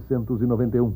1991.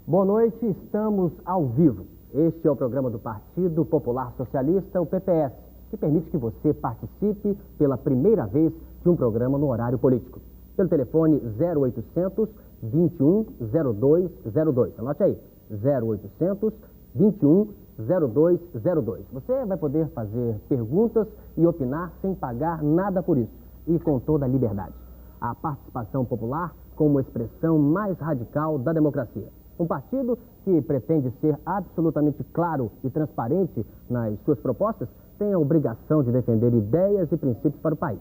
Boa noite, estamos ao vivo. Este é o programa do Partido Popular Socialista, o PPS, que permite que você participe pela primeira vez de um programa no horário político. Pelo telefone 0800 21 0202. Anote aí, 0800 21 0202. Você vai poder fazer perguntas e opinar sem pagar nada por isso e com toda a liberdade. A participação popular como expressão mais radical da democracia. Um partido que pretende ser absolutamente claro e transparente nas suas propostas tem a obrigação de defender ideias e princípios para o país.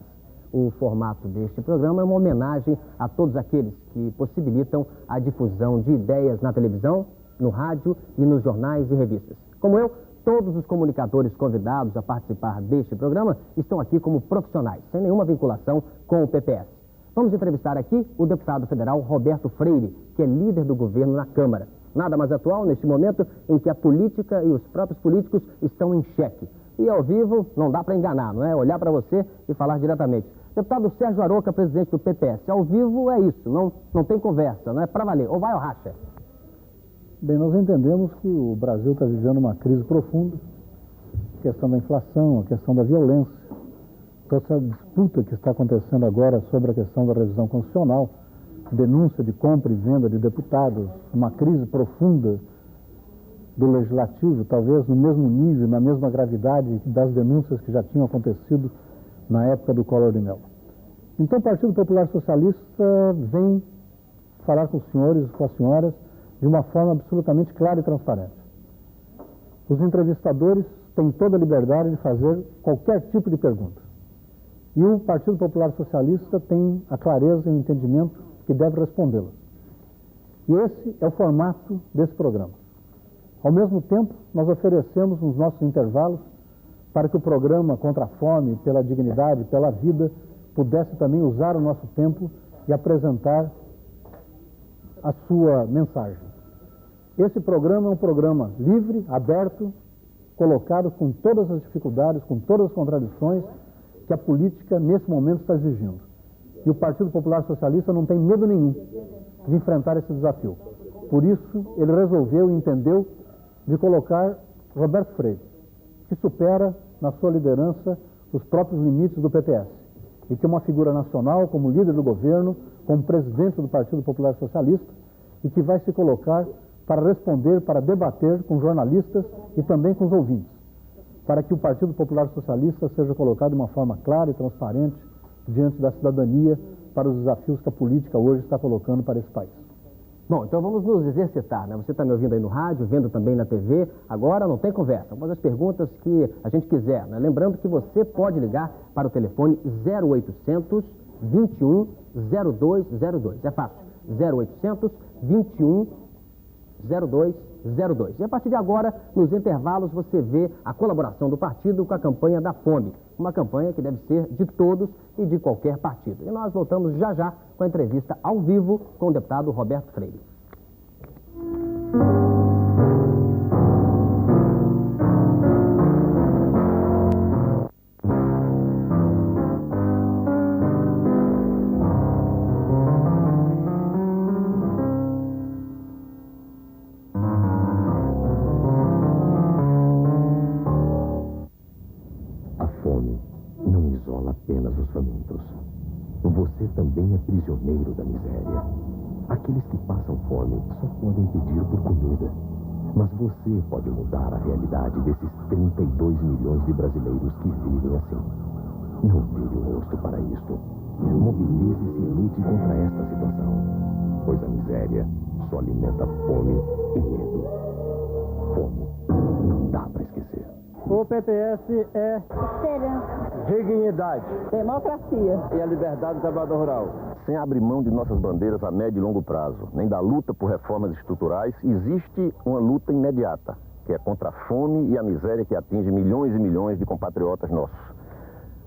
O formato deste programa é uma homenagem a todos aqueles que possibilitam a difusão de ideias na televisão, no rádio e nos jornais e revistas. Como eu, todos os comunicadores convidados a participar deste programa estão aqui como profissionais, sem nenhuma vinculação com o PPS. Vamos entrevistar aqui o deputado federal Roberto Freire, que é líder do governo na Câmara. Nada mais atual neste momento em que a política e os próprios políticos estão em xeque. E ao vivo não dá para enganar, não é? Olhar para você e falar diretamente. Deputado Sérgio Aroca, presidente do PPS. Ao vivo é isso, não tem conversa, não é para valer. Ou vai ou racha. Bem, nós entendemos que o Brasil está vivendo uma crise profunda. A questão da inflação, a questão da violência, toda essa disputa que está acontecendo agora sobre a questão da revisão constitucional, denúncia de compra e venda de deputados, uma crise profunda do Legislativo, talvez no mesmo nível, na mesma gravidade das denúncias que já tinham acontecido na época do Collor de Mello. Então o Partido Popular Socialista vem falar com os senhores e com as senhoras de uma forma absolutamente clara e transparente. Os entrevistadores têm toda a liberdade de fazer qualquer tipo de pergunta. E o Partido Popular Socialista tem a clareza e o entendimento que deve respondê-las. E esse é o formato desse programa. Ao mesmo tempo, nós oferecemos nos nossos intervalos para que o programa contra a fome, pela dignidade, pela vida, pudesse também usar o nosso tempo e apresentar a sua mensagem. Esse programa é um programa livre, aberto, colocado com todas as dificuldades, com todas as contradições que a política nesse momento está exigindo. E o Partido Popular Socialista não tem medo nenhum de enfrentar esse desafio. Por isso, ele resolveu e entendeu de colocar Roberto Freire, que supera na sua liderança os próprios limites do PPS e que é uma figura nacional como líder do governo, como presidente do Partido Popular Socialista e que vai se colocar para responder, para debater com jornalistas e também com os ouvintes, para que o Partido Popular Socialista seja colocado de uma forma clara e transparente diante da cidadania para os desafios que a política hoje está colocando para esse país. Bom, então vamos nos exercitar, né? Você está me ouvindo aí no rádio, vendo também na TV. Agora não tem conversa. Vamos fazer as perguntas que a gente quiser, né? Lembrando que você pode ligar para o telefone 0800 21 0202. É fácil. 0800 21 0202. E a partir de agora, nos intervalos, você vê a colaboração do partido com a campanha da fome. Uma campanha que deve ser de todos e de qualquer partido. E nós voltamos já já com a entrevista ao vivo com o deputado Roberto Freire. Você também é prisioneiro da miséria. Aqueles que passam fome só podem pedir por comida. Mas você pode mudar a realidade desses 32 milhões de brasileiros que vivem assim. Não vire o rosto para isto. Mobilize-se e lute contra esta situação. Pois a miséria só alimenta fome e medo. Fome não dá para esquecer. O PPS é Esperança, dignidade democracia e a liberdade do trabalhador rural. Sem abrir mão de nossas bandeiras a médio e longo prazo, nem da luta por reformas estruturais, existe uma luta imediata, que é contra a fome e a miséria que atinge milhões e milhões de compatriotas nossos.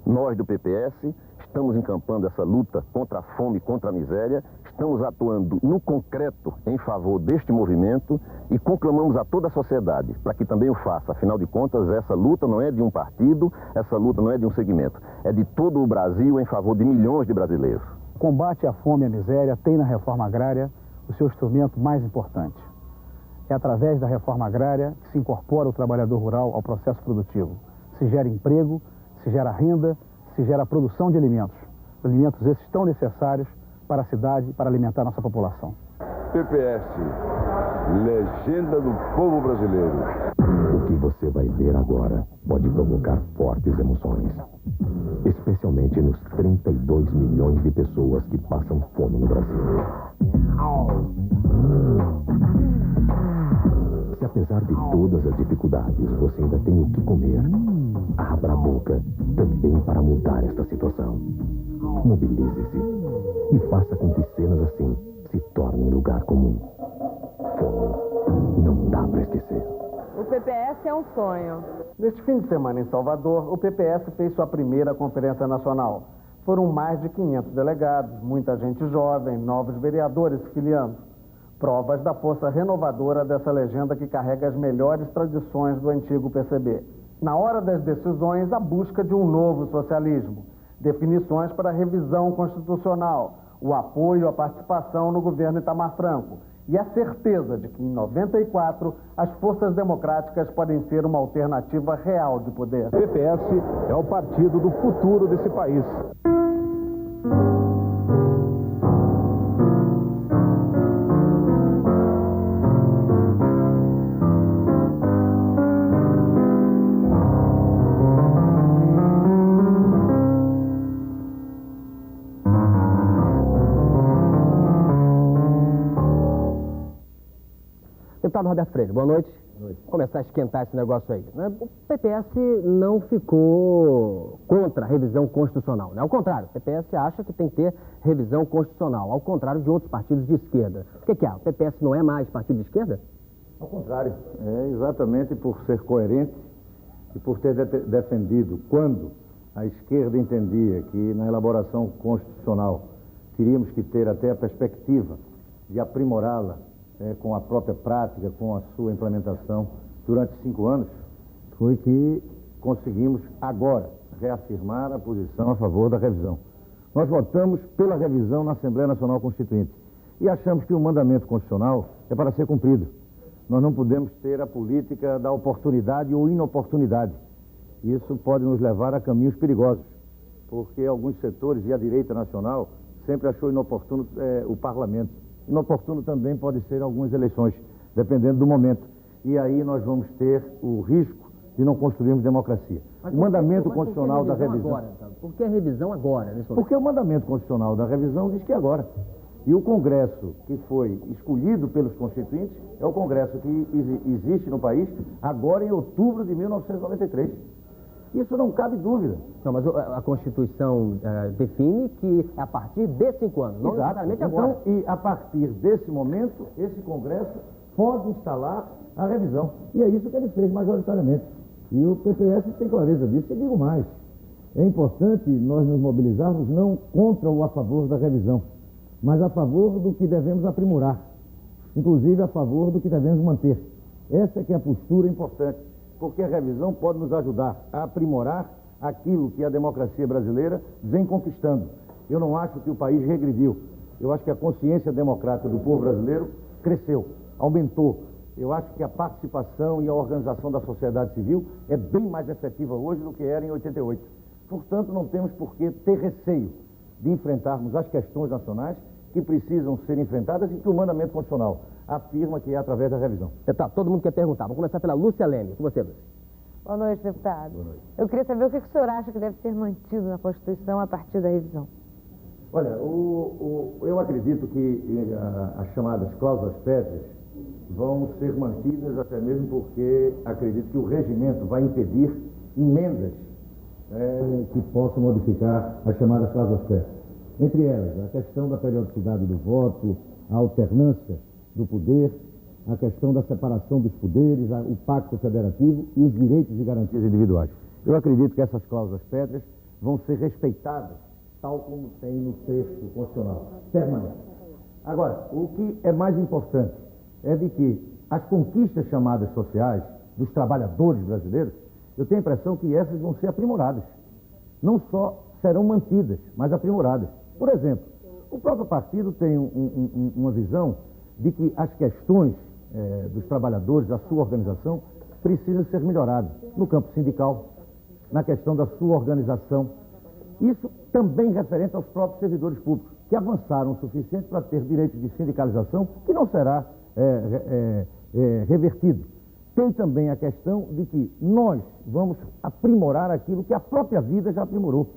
Nós do PPS estamos encampando essa luta contra a fome e contra a miséria, estamos atuando no concreto em favor deste movimento e conclamamos a toda a sociedade para que também o faça. Afinal de contas, essa luta não é de um partido, essa luta não é de um segmento, é de todo o Brasil em favor de milhões de brasileiros. combate à fome e à miséria tem na reforma agrária o seu instrumento mais importante. É através da reforma agrária que se incorpora o trabalhador rural ao processo produtivo. Se gera emprego, se gera renda, se gera produção de alimentos. Alimentos esses tão necessários para a cidade e para alimentar nossa população. PPS, legenda do povo brasileiro. O que você vai ver agora pode provocar fortes emoções, especialmente nos 32 milhões de pessoas que passam fome no Brasil. Se apesar de todas as dificuldades você ainda tem o que comer, abra a boca também para mudar esta situação. Mobilize-se e faça com que cenas assim se tornem lugar comum. Fome não dá para esquecer. O PPS é um sonho. Neste fim de semana em Salvador, o PPS fez sua primeira conferência nacional. Foram mais de 500 delegados, muita gente jovem, novos vereadores se filiando. Provas da força renovadora dessa legenda que carrega as melhores tradições do antigo PCB. Na hora das decisões, a busca de um novo socialismo. Definições para a revisão constitucional, o apoio à participação no governo Itamar Franco e a certeza de que em 94 as forças democráticas podem ser uma alternativa real de poder. O PPS é o partido do futuro desse país. Deputado Roberto Freire, boa noite. Boa noite. Começar a esquentar esse negócio aí. O PPS não ficou contra a revisão constitucional, né? Ao contrário, o PPS acha que tem que ter revisão constitucional, ao contrário de outros partidos de esquerda. O que é? O PPS não é mais partido de esquerda? Ao contrário, é exatamente por ser coerente e por ter defendido quando a esquerda entendia que na elaboração constitucional teríamos que ter até a perspectiva de aprimorá-la com a própria prática, com a sua implementação durante 5 anos, foi que conseguimos agora reafirmar a posição a favor da revisão. Nós votamos pela revisão na Assembleia Nacional Constituinte e achamos que o mandamento constitucional é para ser cumprido. Nós não podemos ter a política da oportunidade ou inoportunidade. Isso pode nos levar a caminhos perigosos, porque alguns setores e a direita nacional sempre achou inoportuno o parlamento. Inoportuno também pode ser algumas eleições, dependendo do momento. E aí nós vamos ter o risco de não construirmos democracia. O mandamento constitucional da revisão... Agora, então? Por que a revisão agora? Nesse momento? Porque o mandamento constitucional da revisão diz que é agora. E o Congresso que foi escolhido pelos constituintes é o Congresso que existe no país agora em outubro de 1993. Isso não cabe dúvida. Não, mas a Constituição define que é a partir de 5 anos, não necessariamente agora. Então, e a partir desse momento, esse Congresso pode instalar a revisão. E é isso que ele fez majoritariamente. E o PPS tem clareza disso. E digo mais, é importante nós nos mobilizarmos não contra ou a favor da revisão, mas a favor do que devemos aprimorar, inclusive a favor do que devemos manter. Essa é que é a postura importante. Porque a revisão pode nos ajudar a aprimorar aquilo que a democracia brasileira vem conquistando. Eu não acho que o país regrediu. Eu acho que a consciência democrática do povo brasileiro cresceu, aumentou. Eu acho que a participação e a organização da sociedade civil é bem mais efetiva hoje do que era em 88. Portanto, não temos por que ter receio de enfrentarmos as questões nacionais que precisam ser enfrentadas e que o mandamento constitucional afirma que é através da revisão. Tá, todo mundo quer perguntar. Vamos começar pela Lúcia Leme. Com você, Lúcia. Boa noite, deputado. Boa noite. Eu queria saber o que o senhor acha que deve ser mantido na Constituição a partir da revisão. Olha, eu acredito que as chamadas cláusulas pétreas vão ser mantidas até mesmo porque acredito que o regimento vai impedir emendas que possam modificar as chamadas cláusulas pétreas. Entre elas, a questão da periodicidade do voto, a alternância do poder, a questão da separação dos poderes, o pacto federativo e os direitos e garantias individuais. Eu acredito que essas cláusulas pétreas vão ser respeitadas, tal como tem no texto constitucional, permanente. Agora, o que é mais importante é de que as conquistas chamadas sociais dos trabalhadores brasileiros, eu tenho a impressão que essas vão ser aprimoradas. Não só serão mantidas, mas aprimoradas. Por exemplo, O próprio partido tem uma visão de que as questões dos trabalhadores, da sua organização, precisam ser melhoradas no campo sindical, na questão da sua organização. Isso também referente aos próprios servidores públicos, que avançaram o suficiente para ter direito de sindicalização, que não será revertido. Tem também a questão de que nós vamos aprimorar aquilo que a própria vida já aprimorou.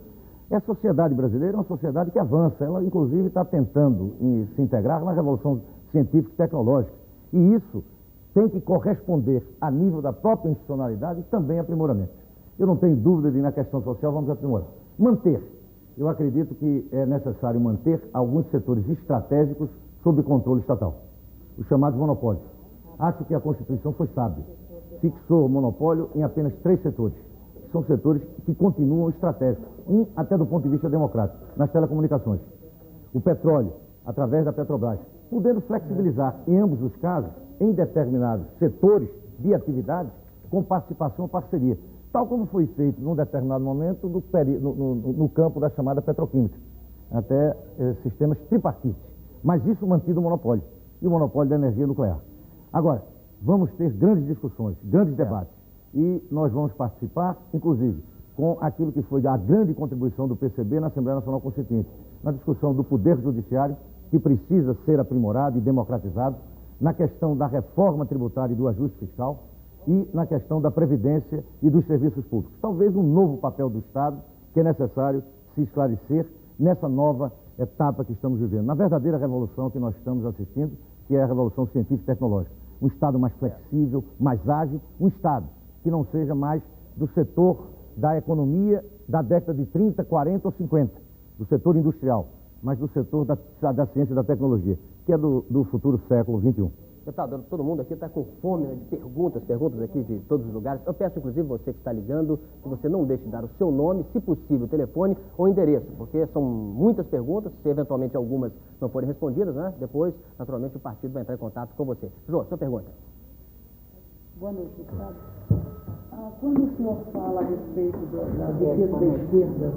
A sociedade brasileira é uma sociedade que avança, ela inclusive está tentando se integrar na revolução científica e tecnológica. E isso tem que corresponder a nível da própria institucionalidade e também aprimoramento. Eu não tenho dúvida de na questão social vamos aprimorar. Manter. Eu acredito que é necessário manter alguns setores estratégicos sob controle estatal, os chamados monopólios. Acho que a Constituição foi sábia. Fixou o monopólio em apenas 3 setores. São setores que continuam estratégicos, até do ponto de vista democrático, nas telecomunicações. O petróleo, através da Petrobras, podendo flexibilizar, em ambos os casos, em determinados setores de atividades, com participação ou parceria, tal como foi feito num determinado momento no campo da chamada petroquímica, até sistemas tripartites. Mas isso mantido o monopólio, e o monopólio da energia nuclear. Agora, vamos ter grandes discussões, grandes debates, e nós vamos participar, inclusive, com aquilo que foi a grande contribuição do PCB na Assembleia Nacional Constituinte, na discussão do Poder Judiciário, que precisa ser aprimorado e democratizado, na questão da reforma tributária e do ajuste fiscal, e na questão da Previdência e dos serviços públicos. Talvez um novo papel do Estado que é necessário se esclarecer nessa nova etapa que estamos vivendo, na verdadeira revolução que nós estamos assistindo, que é a revolução científica e tecnológica. Um Estado mais flexível, mais ágil, um Estado que não seja mais do setor da economia da década de 30, 40 ou 50, do setor industrial, mas do setor da ciência e da tecnologia, que é do futuro século XXI. Deputado, todo mundo aqui está com fome, né, de perguntas aqui de todos os lugares. Eu peço, inclusive, você que está ligando, que você não deixe de dar o seu nome, se possível, telefone ou endereço, porque são muitas perguntas, se eventualmente algumas não forem respondidas, né, depois, naturalmente, o partido vai entrar em contato com você. Jô, sua pergunta. Boa noite, deputado. Quando o senhor fala a respeito da defesa da esquerda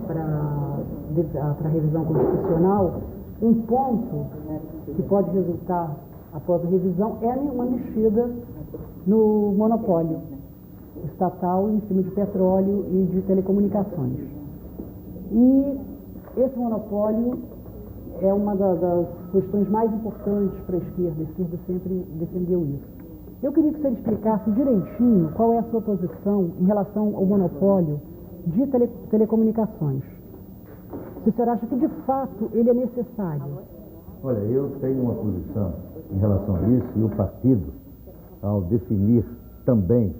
para a revisão constitucional, um ponto que pode resultar após a revisão é uma mexida no monopólio estatal em cima de petróleo e de telecomunicações. E esse monopólio é uma das questões mais importantes para a esquerda sempre defendeu isso. Eu queria que você explicasse direitinho qual é a sua posição em relação ao monopólio de telecomunicações. Se o senhor acha que, de fato, ele é necessário? Olha, eu tenho uma posição em relação a isso, e o partido, ao definir também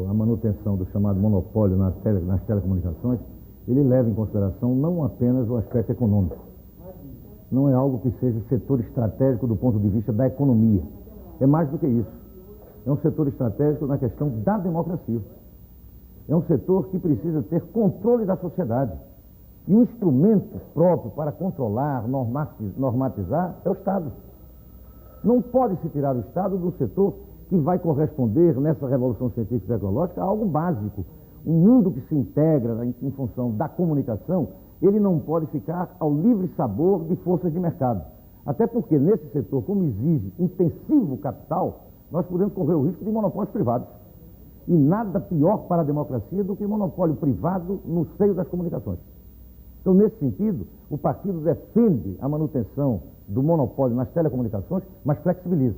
a manutenção do chamado monopólio nas telecomunicações, ele leva em consideração não apenas o aspecto econômico. Não é algo que seja setor estratégico do ponto de vista da economia. É mais do que isso. É um setor estratégico na questão da democracia. É um setor que precisa ter controle da sociedade. E o instrumento próprio para controlar, normatizar, é o Estado. Não pode se tirar o Estado do setor que vai corresponder, nessa revolução científica e tecnológica, a algo básico. Um mundo que se integra em função da comunicação, ele não pode ficar ao livre sabor de forças de mercado. Até porque, nesse setor, como exige intensivo capital, nós podemos correr o risco de monopólios privados. E nada pior para a democracia do que monopólio privado no seio das comunicações. Então, nesse sentido, o partido defende a manutenção do monopólio nas telecomunicações, mas flexibiliza.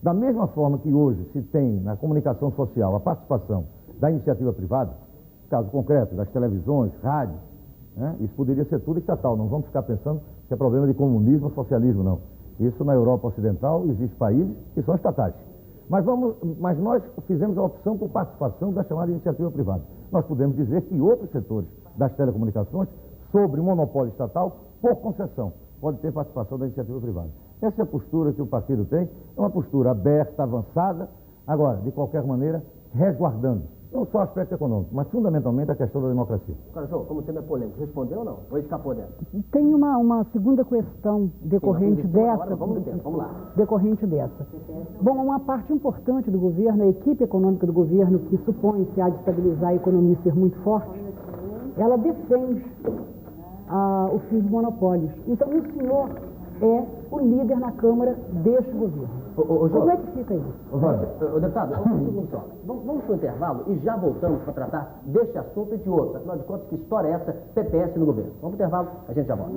Da mesma forma que hoje se tem na comunicação social a participação da iniciativa privada, caso concreto, das televisões, rádios, né? Isso poderia ser tudo estatal, não vamos ficar pensando que é problema de comunismo ou socialismo, não. Isso na Europa Ocidental existem países que são estatais. Mas nós fizemos a opção por participação da chamada iniciativa privada. Nós podemos dizer que outros setores das telecomunicações, sobre o monopólio estatal, por concessão, pode ter participação da iniciativa privada. Essa é a postura que o partido tem, é uma postura aberta, avançada, agora, de qualquer maneira, resguardando não só o aspecto econômico, mas fundamentalmente a questão da democracia. Agora, João, como o tema é polêmico, respondeu ou não? Ou escapou dessa? Tem uma segunda questão decorrente dessa. Agora, vamos lá. Decorrente dessa. Bom, uma parte importante do governo, a equipe econômica do governo, que supõe-se a de estabilizar a economia e ser muito forte, ela defende o fim dos monopólios. Então, o senhor é o líder na Câmara deste governo. Como é que fica isso? Deputado, um segundo só. Vamos para o intervalo e já voltamos para tratar deste assunto e de outro. Afinal de contas, que história é essa, PPS no governo? Vamos para o intervalo, a gente já volta.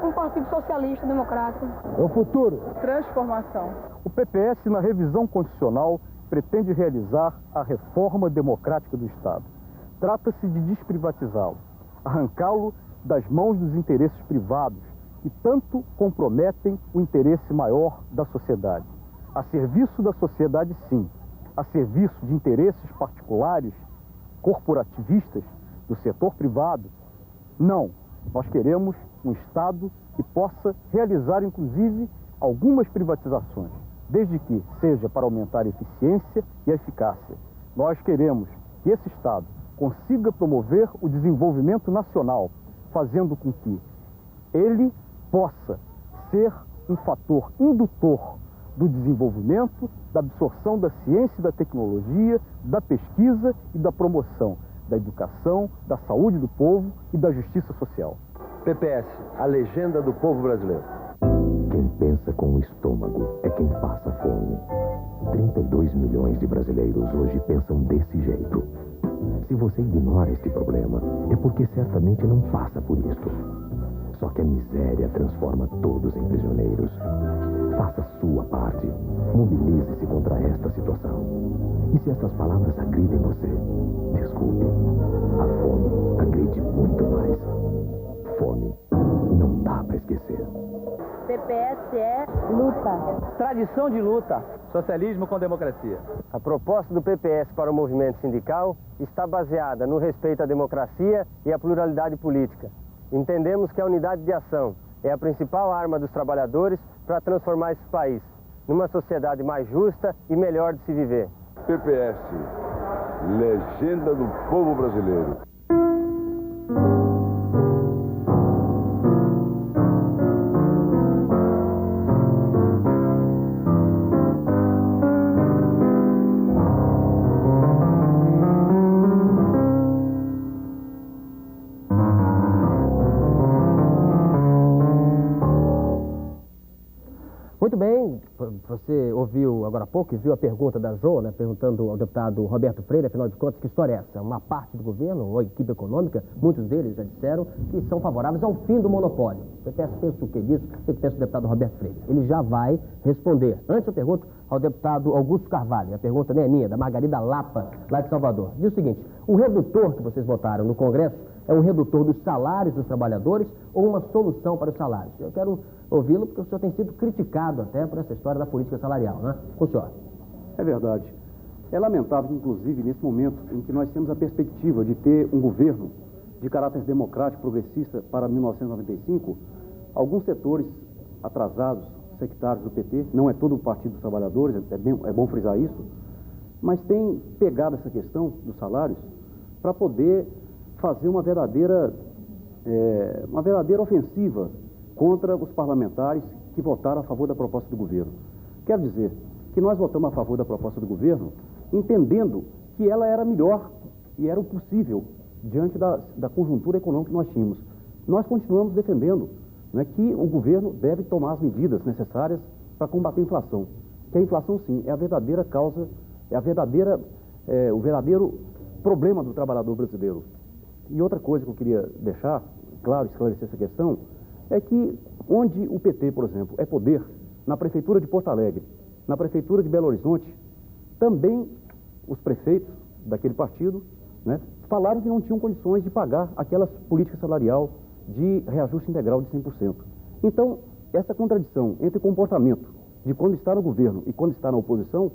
Um partido socialista democrático. É o futuro. Transformação. O PPS, na revisão constitucional, pretende realizar a reforma democrática do Estado. Trata-se de desprivatizá-lo, arrancá-lo das mãos dos interesses privados, que tanto comprometem o interesse maior da sociedade. A serviço da sociedade, sim. A serviço de interesses particulares, corporativistas, do setor privado, não. Nós queremos um Estado que possa realizar, inclusive, algumas privatizações, desde que seja para aumentar a eficiência e a eficácia. Nós queremos que esse Estado consiga promover o desenvolvimento nacional, fazendo com que ele possa ser um fator indutor do desenvolvimento, da absorção da ciência e da tecnologia, da pesquisa e da promoção da educação, da saúde do povo e da justiça social. PPS, a legenda do povo brasileiro. Quem pensa com o estômago é quem passa fome. 32 milhões de brasileiros hoje pensam desse jeito. Se você ignora este problema, é porque certamente não passa por isto. Só que a miséria transforma todos em prisioneiros. Faça a sua parte. Mobilize-se contra esta situação. E se essas palavras agridem você, desculpe. A fome agride muito mais. Fome não dá para esquecer. PPS é luta. Tradição de luta. Socialismo com democracia. A proposta do PPS para o movimento sindical está baseada no respeito à democracia e à pluralidade política. Entendemos que a unidade de ação é a principal arma dos trabalhadores para transformar esse país numa sociedade mais justa e melhor de se viver. PPS, legenda do povo brasileiro. Muito bem, você ouviu agora há pouco e viu a pergunta da Jo, né, perguntando ao deputado Roberto Freire, afinal de contas, que história é essa? Uma parte do governo, ou a equipe econômica, muitos deles já disseram que são favoráveis ao fim do monopólio. O PPS pensa o que disso? O que pensa o deputado Roberto Freire? Ele já vai responder. Antes eu pergunto ao deputado Augusto Carvalho, a pergunta nem é minha, da Margarida Lapa, lá de Salvador. Diz o seguinte, o redutor que vocês votaram no Congresso é um redutor dos salários dos trabalhadores ou uma solução para os salários? Eu quero ouvi-lo porque o senhor tem sido criticado até por essa história da política salarial, né? O senhor. É verdade. É lamentável, inclusive, nesse momento em que nós temos a perspectiva de ter um governo de caráter democrático progressista para 1995, alguns setores atrasados, sectários do PT, não é todo o Partido dos Trabalhadores, é bom frisar isso, mas tem pegado essa questão dos salários para poder fazer uma verdadeira ofensiva contra os parlamentares que votaram a favor da proposta do governo. Quero dizer que nós votamos a favor da proposta do governo entendendo que ela era melhor e era o possível diante da conjuntura econômica que nós tínhamos. Nós continuamos defendendo, né, que o governo deve tomar as medidas necessárias para combater a inflação. Que a inflação, sim, é a verdadeira causa, o verdadeiro problema do trabalhador brasileiro. E outra coisa que eu queria deixar claro, esclarecer essa questão, é que onde o PT, por exemplo, é poder, na Prefeitura de Porto Alegre, na Prefeitura de Belo Horizonte, também os prefeitos daquele partido, né, falaram que não tinham condições de pagar aquela política salarial de reajuste integral de 100%. Então, essa contradição entre o comportamento de quando está no governo e quando está na oposição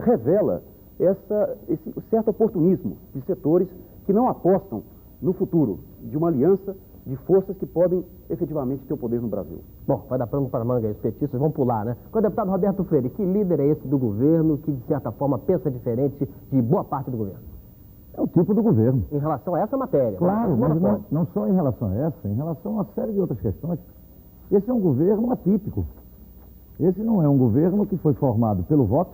revela esse certo oportunismo de setores que não apostam no futuro de uma aliança de forças que podem efetivamente ter o poder no Brasil. Bom, vai dar pano para manga aí, os petistas vão pular, né? Com o deputado Roberto Freire, que líder é esse do governo que, de certa forma, pensa diferente de boa parte do governo? É o tipo do governo. Em relação a essa matéria. Claro, mas não só em relação a essa, em relação a uma série de outras questões. Esse é um governo atípico. Esse não é um governo que foi formado pelo voto.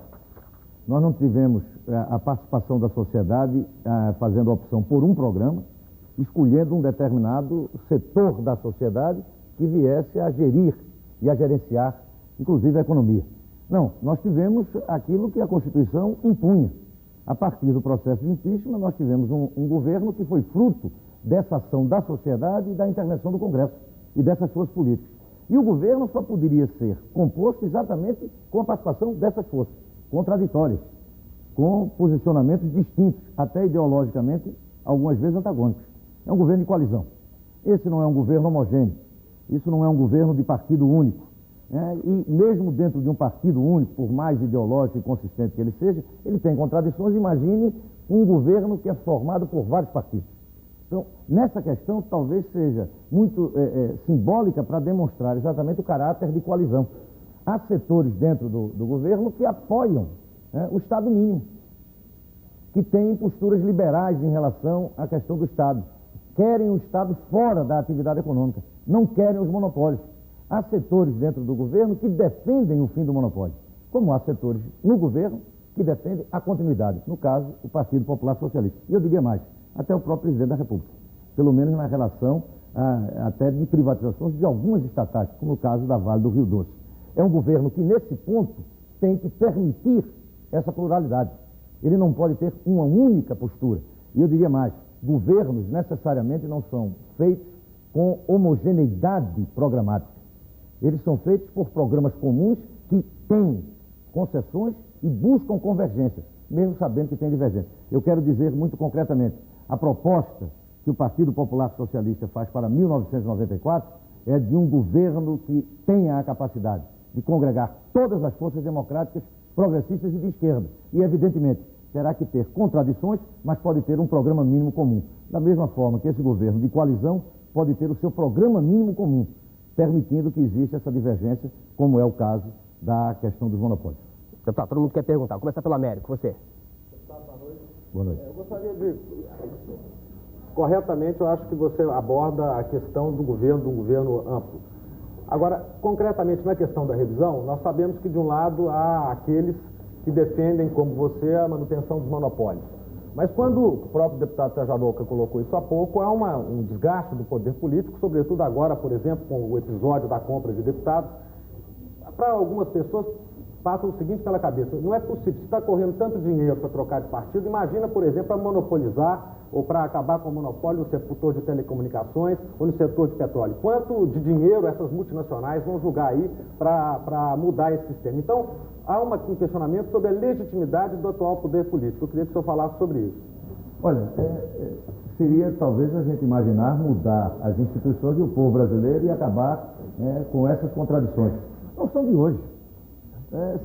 Nós não tivemos a participação da sociedade fazendo a opção por um programa, escolhendo um determinado setor da sociedade que viesse a gerir e a gerenciar, inclusive, a economia. Não, nós tivemos aquilo que a Constituição impunha. A partir do processo de impeachment, nós tivemos um governo que foi fruto dessa ação da sociedade e da intervenção do Congresso e dessas forças políticas. E o governo só poderia ser composto exatamente com a participação dessas forças, contraditórias, com posicionamentos distintos, até ideologicamente, algumas vezes antagônicos. É um governo de coalizão. Esse não é um governo homogêneo. Isso não é um governo de partido único. E mesmo dentro de um partido único, por mais ideológico e consistente que ele seja, ele tem contradições. Imagine um governo que é formado por vários partidos. Então, nessa questão, talvez seja muito simbólica para demonstrar exatamente o caráter de coalizão. Há setores dentro do governo que apoiam o Estado mínimo, que têm posturas liberais em relação à questão do Estado. Querem o Estado fora da atividade econômica, não querem os monopólios. Há setores dentro do governo que defendem o fim do monopólio, como há setores no governo que defendem a continuidade, no caso, o Partido Popular Socialista. E eu diria mais, até o próprio presidente da República, pelo menos na relação até de privatizações de algumas estatais, como o caso da Vale do Rio Doce. É um governo que, nesse ponto, tem que permitir essa pluralidade. Ele não pode ter uma única postura. E eu diria mais, governos necessariamente não são feitos com homogeneidade programática. Eles são feitos por programas comuns que têm concessões e buscam convergências, mesmo sabendo que tem divergência. Eu quero dizer muito concretamente, a proposta que o Partido Popular Socialista faz para 1994 é de um governo que tenha a capacidade de congregar todas as forças democráticas, progressistas e de esquerda. E, evidentemente, terá que ter contradições, mas pode ter um programa mínimo comum. Da mesma forma que esse governo de coalizão pode ter o seu programa mínimo comum, permitindo que exista essa divergência, como é o caso da questão dos monopólios. Deputado, todo mundo quer perguntar. Vou começar pelo Américo, você. Boa noite. Eu gostaria de... Corretamente, eu acho que você aborda a questão do governo amplo. Agora, concretamente, na questão da revisão, nós sabemos que, de um lado, há aqueles que defendem, como você, a manutenção dos monopólios. Mas quando o próprio deputado Sérgio Arouca colocou isso há pouco, há um desgaste do poder político, sobretudo agora, por exemplo, com o episódio da compra de deputados. Para algumas pessoas, passa o seguinte pela cabeça: não é possível, se está correndo tanto dinheiro para trocar de partido, imagina, por exemplo, para monopolizar ou para acabar com o monopólio no setor de telecomunicações ou no setor de petróleo. Quanto de dinheiro essas multinacionais vão julgar aí para mudar esse sistema? Então, há um questionamento sobre a legitimidade do atual poder político. Eu queria que o senhor falasse sobre isso. Olha, seria talvez a gente imaginar mudar as instituições e o povo brasileiro e acabar com essas contradições. Não são de hoje.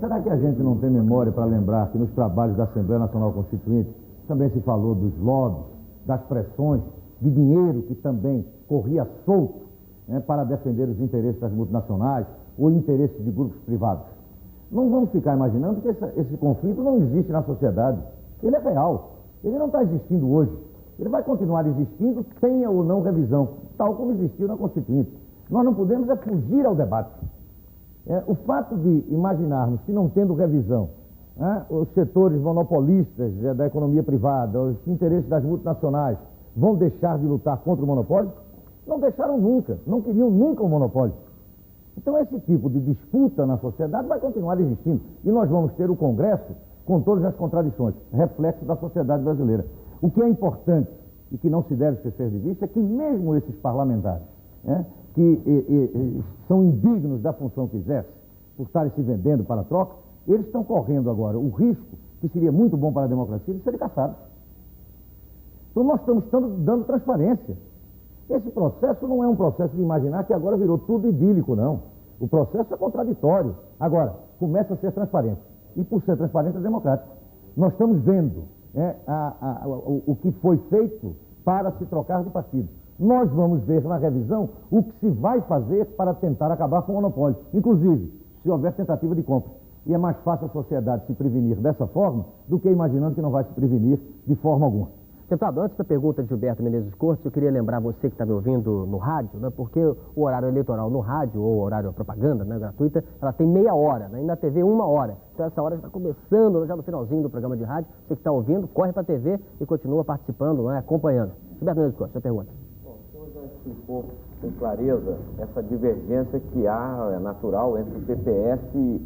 Será que a gente não tem memória para lembrar que nos trabalhos da Assembleia Nacional Constituinte também se falou dos lobbies, das pressões, de dinheiro que também corria solto para defender os interesses das multinacionais ou interesses de grupos privados? Não vamos ficar imaginando que esse conflito não existe na sociedade. Ele é real. Ele não está existindo hoje. Ele vai continuar existindo, tenha ou não revisão, tal como existiu na Constituinte. Nós não podemos fugir ao debate. O fato de imaginarmos que, não tendo revisão, os setores monopolistas da economia privada, os interesses das multinacionais vão deixar de lutar contra o monopólio, não deixaram nunca, não queriam nunca o monopólio. Então, esse tipo de disputa na sociedade vai continuar existindo. E nós vamos ter o Congresso com todas as contradições, reflexo da sociedade brasileira. O que é importante e que não se deve esquecer de vista é que mesmo esses parlamentares, que são indignos da função que exercem, por estarem se vendendo para a troca, eles estão correndo agora o risco, que seria muito bom para a democracia, de serem caçados. Então, nós estamos dando transparência. Esse processo não é um processo de imaginar que agora virou tudo idílico, não. O processo é contraditório. Agora, começa a ser transparente. E por ser transparente é democrático. Nós estamos vendo o que foi feito para se trocar de partido. Nós vamos ver na revisão o que se vai fazer para tentar acabar com o monopólio, inclusive se houver tentativa de compra. E é mais fácil a sociedade se prevenir dessa forma do que imaginando que não vai se prevenir de forma alguma. Deputado, antes da pergunta de Gilberto Menezes Cortes, eu queria lembrar você que está me ouvindo no rádio, né, porque o horário eleitoral no rádio, ou o horário propaganda, né, gratuita, ela tem meia hora, né, e na TV 1 hora. Então essa hora está começando, já no finalzinho do programa de rádio. Você que está ouvindo, corre para a TV e continua participando, né, acompanhando. Gilberto Menezes Cortes, sua pergunta. Bom, o senhor já explicou com clareza essa divergência que há, é natural, entre o PPS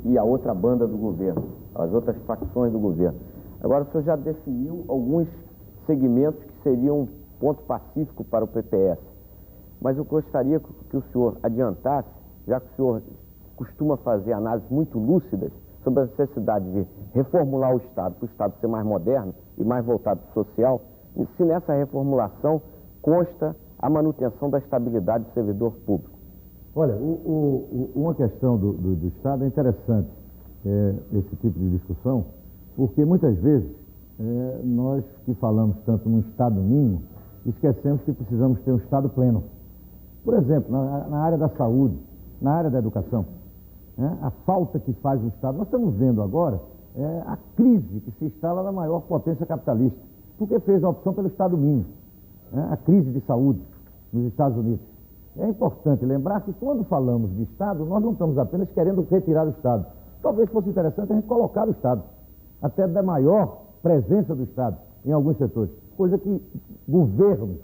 e a outra banda do governo, as outras facções do governo. Agora, o senhor já definiu alguns segmentos que seriam ponto pacífico para o PPS. Mas eu gostaria que o senhor adiantasse, já que o senhor costuma fazer análises muito lúcidas sobre a necessidade de reformular o Estado, para o Estado ser mais moderno e mais voltado para o social, e se nessa reformulação consta a manutenção da estabilidade do servidor público. Olha, uma questão do Estado é interessante, esse tipo de discussão, porque muitas vezes nós que falamos tanto num Estado mínimo, esquecemos que precisamos ter um Estado pleno. Por exemplo, na área da saúde, na área da educação, a falta que faz o Estado. Nós estamos vendo agora a crise que se instala na maior potência capitalista, porque fez a opção pelo Estado mínimo, a crise de saúde nos Estados Unidos. É importante lembrar que quando falamos de Estado, nós não estamos apenas querendo retirar o Estado. Talvez fosse interessante a gente colocar o Estado, até da maior presença do Estado em alguns setores, coisa que governos,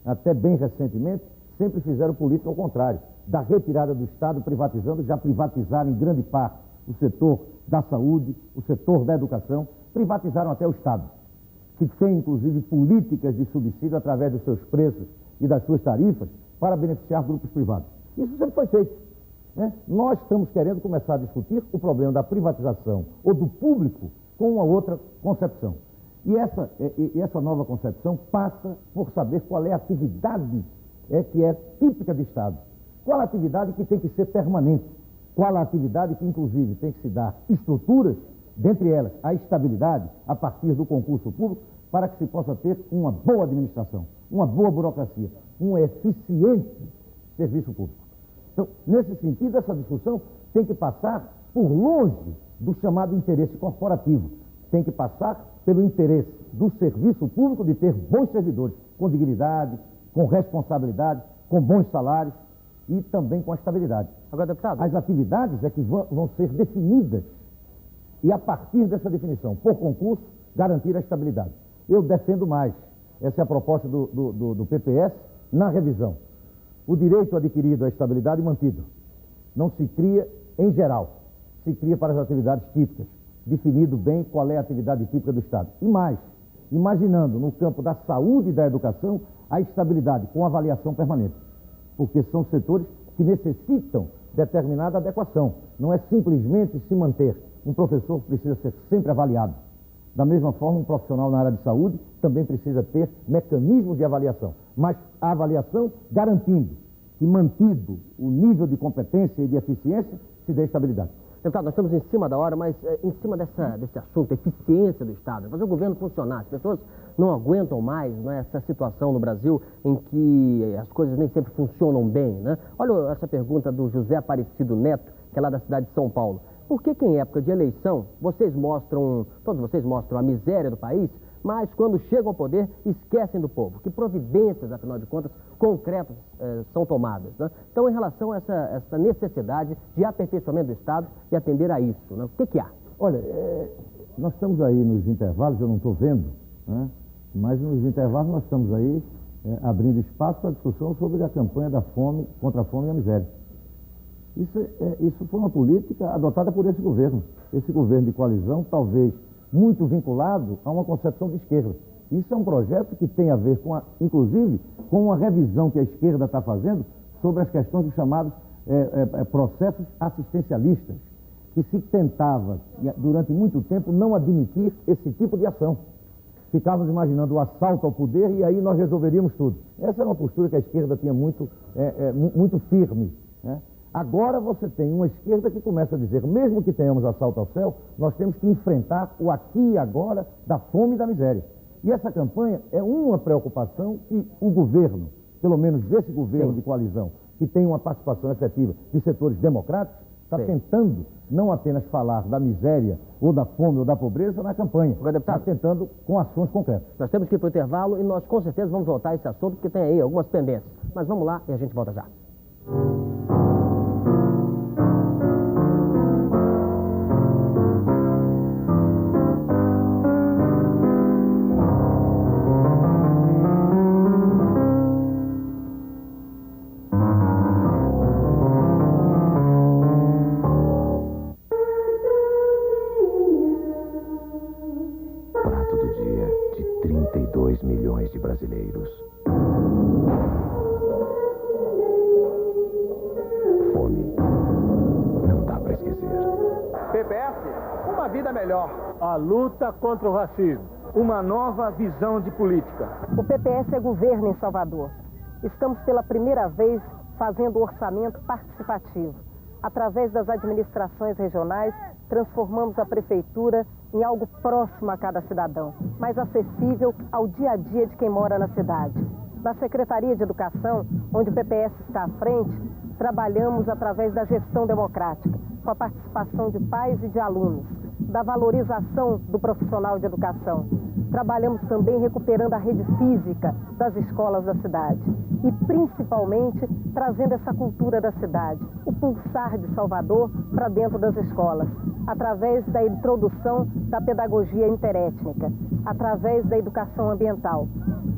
até bem recentemente, sempre fizeram política ao contrário, da retirada do Estado, privatizando, já privatizaram em grande parte o setor da saúde, o setor da educação, privatizaram até o Estado, que tem inclusive políticas de subsídio através dos seus preços e das suas tarifas para beneficiar grupos privados. Isso sempre foi feito. Nós estamos querendo começar a discutir o problema da privatização ou do público com uma outra concepção. E essa nova concepção passa por saber qual é a atividade que é típica de Estado. Qual a atividade que tem que ser permanente? Qual a atividade que, inclusive, tem que se dar estruturas, dentre elas a estabilidade, a partir do concurso público, para que se possa ter uma boa administração, uma boa burocracia, um eficiente serviço público. Então, nesse sentido, essa discussão tem que passar por longe do chamado interesse corporativo. Tem que passar pelo interesse do serviço público de ter bons servidores, com dignidade, com responsabilidade, com bons salários e também com a estabilidade. Agora, deputado, as atividades é que vão ser definidas e, a partir dessa definição, por concurso, garantir a estabilidade. Eu defendo mais. Essa é a proposta do PPS na revisão. O direito adquirido à estabilidade mantido. Não se cria em geral. Se cria para as atividades típicas, definido bem qual é a atividade típica do Estado. E mais, imaginando no campo da saúde e da educação a estabilidade com avaliação permanente, porque são setores que necessitam determinada adequação. Não é simplesmente se manter. Um professor precisa ser sempre avaliado. Da mesma forma, um profissional na área de saúde também precisa ter mecanismos de avaliação, mas a avaliação garantindo que, mantido o nível de competência e de eficiência, se dê estabilidade. Deputado, nós estamos em cima da hora, mas em cima desse assunto, eficiência do Estado, fazer o governo funcionar. As pessoas não aguentam mais, né, essa situação no Brasil em que as coisas nem sempre funcionam bem, né? Olha essa pergunta do José Aparecido Neto, que é lá da cidade de São Paulo. Por que em época de eleição, todos vocês mostram a miséria do país, mas quando chegam ao poder, esquecem do povo? Que providências, afinal de contas, concretas são tomadas, né? Então, em relação a essa necessidade de aperfeiçoamento do Estado e atender a isso, né? O que há? Olha, nós estamos aí nos intervalos, eu não estou vendo, né? Mas nos intervalos nós estamos aí abrindo espaço para discussão sobre a campanha da fome, contra a fome e a miséria. Isso foi uma política adotada por esse governo de coalizão, talvez muito vinculado a uma concepção de esquerda. Isso é um projeto que tem a ver, inclusive, com uma revisão que a esquerda está fazendo sobre as questões dos chamados processos assistencialistas, que se tentava, durante muito tempo, não admitir esse tipo de ação. Ficávamos imaginando o assalto ao poder e aí nós resolveríamos tudo. Essa era uma postura que a esquerda tinha muito firme, né? Agora você tem uma esquerda que começa a dizer, mesmo que tenhamos assalto ao céu, nós temos que enfrentar o aqui e agora da fome e da miséria. E essa campanha é uma preocupação que o governo pelo menos desse governo de coalizão, que tem uma participação efetiva de setores democráticos, está tentando não apenas falar da miséria, ou da fome, ou da pobreza na campanha, está tentando com ações concretas. Nós temos que ir para o intervalo e nós com certeza vamos voltar a esse assunto, porque tem aí algumas pendências. Mas vamos lá e a gente volta já. Prato do dia de 32 milhões de brasileiros. Fome. Não dá para esquecer. PPS, uma vida melhor. A luta contra o racismo. Uma nova visão de política. O PPS é governo em Salvador. Estamos pela primeira vez fazendo orçamento participativo. Através das administrações regionais, transformamos a prefeitura em algo próximo a cada cidadão, mais acessível ao dia a dia de quem mora na cidade. Na Secretaria de Educação, onde o PPS está à frente, trabalhamos através da gestão democrática, com a participação de pais e de alunos, da valorização do profissional de educação. Trabalhamos também recuperando a rede física das escolas da cidade e, principalmente, trazendo essa cultura da cidade, o pulsar de Salvador para dentro das escolas, através da introdução da pedagogia interétnica, através da educação ambiental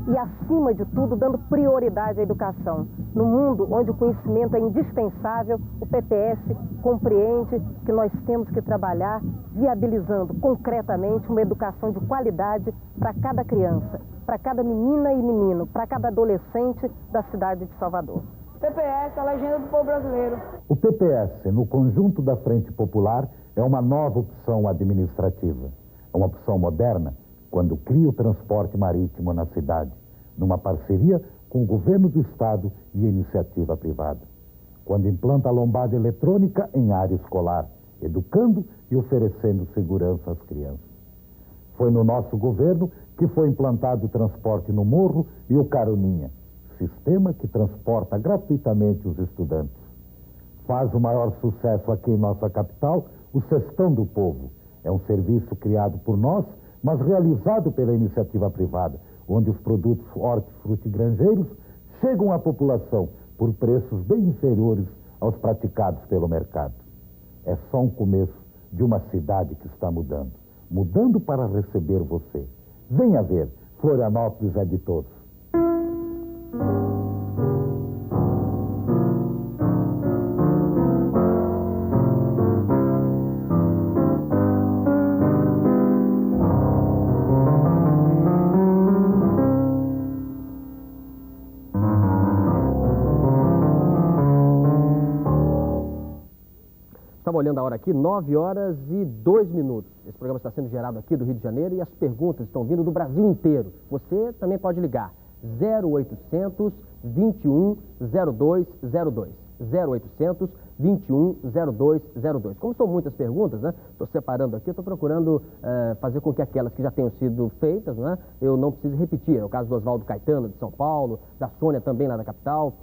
e, acima de tudo, dando prioridade à educação. No mundo onde o conhecimento é indispensável, o PPS compreende que nós temos que trabalhar viabilizando concretamente uma educação de qualidade para cada criança, para cada menina e menino, para cada adolescente da cidade de Salvador. PPS, a legenda do povo brasileiro. O PPS, no conjunto da Frente Popular, é uma nova opção administrativa. É uma opção moderna quando cria o transporte marítimo na cidade, numa parceria com o governo do estado e a iniciativa privada. Quando implanta a lombada eletrônica em área escolar, educando e oferecendo segurança às crianças. Foi no nosso governo que foi implantado o transporte no Morro e o Caroninha, sistema que transporta gratuitamente os estudantes. Faz o maior sucesso aqui em nossa capital o Cestão do Povo. É um serviço criado por nós, mas realizado pela iniciativa privada, onde os produtos hortifrutigranjeiros chegam à população por preços bem inferiores aos praticados pelo mercado. É só um começo de uma cidade que está mudando. Mudando para receber você. Venha ver, Florianópolis é de todos. Estava olhando a hora aqui, 9h02. Esse programa está sendo gerado aqui do Rio de Janeiro e as perguntas estão vindo do Brasil inteiro. Você também pode ligar 0800 21 0202. 0800 21 0202. Como são muitas perguntas, né? Estou separando aqui, estou procurando fazer com que aquelas que já tenham sido feitas, né, eu não precise repetir. É o caso do Oswaldo Caetano, de São Paulo, da Sônia também lá da capital.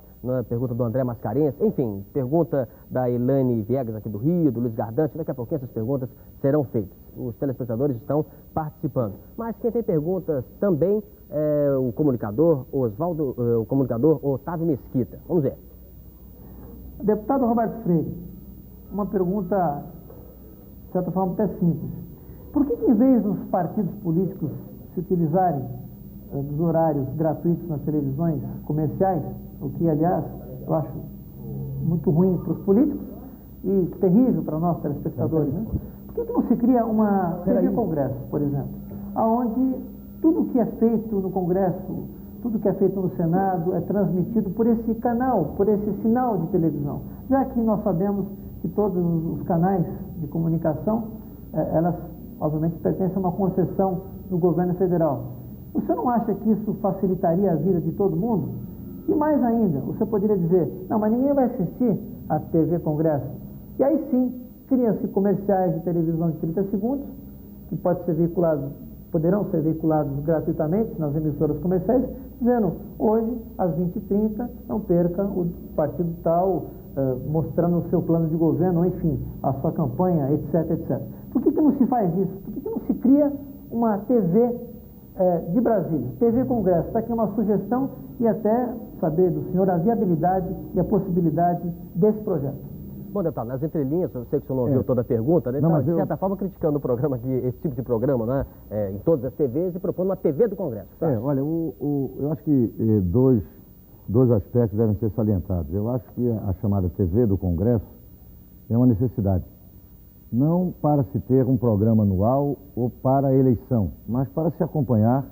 Pergunta do André Mascarenhas, enfim, pergunta da Elaine Viegas aqui do Rio, do Luiz Gardante. Daqui a pouquinho essas perguntas serão feitas. Os telespectadores estão participando. Mas quem tem perguntas também é o comunicador o comunicador Otávio Mesquita. Vamos ver. Deputado Roberto Freire, uma pergunta, de certa forma, até simples. Por que em vez dos partidos políticos se utilizarem dos horários gratuitos nas televisões comerciais, o que, aliás, eu acho muito ruim para os políticos e terrível para nós telespectadores, né? Por que não se cria uma TV Congresso, por exemplo, onde tudo que é feito no Congresso, tudo que é feito no Senado é transmitido por esse canal, por esse sinal de televisão, já que nós sabemos que todos os canais de comunicação, elas, obviamente, pertencem a uma concessão do governo federal. O senhor não acha que isso facilitaria a vida de todo mundo? E mais ainda, você poderia dizer, não, mas ninguém vai assistir a TV Congresso. E aí sim, criam-se comerciais de televisão de 30 segundos, que pode ser veiculado poderão ser veiculados gratuitamente nas emissoras comerciais, dizendo, hoje, às 20h30, não perca o partido tal, mostrando o seu plano de governo, enfim, a sua campanha, etc, etc. Por que não se faz isso? Por que não se cria uma TV de Brasília, TV Congresso? Está aqui uma sugestão e até saber do senhor a viabilidade e a possibilidade desse projeto. Bom, deputado, nas entrelinhas, eu sei que o senhor não ouviu toda a pergunta, né? Está, de certa forma, criticando o programa aqui, esse tipo de programa, né? Em todas as TVs e propondo uma TV do Congresso. Olha, eu acho que dois aspectos devem ser salientados. Eu acho que a chamada TV do Congresso é uma necessidade. Não para se ter um programa anual ou para a eleição, mas para se acompanhar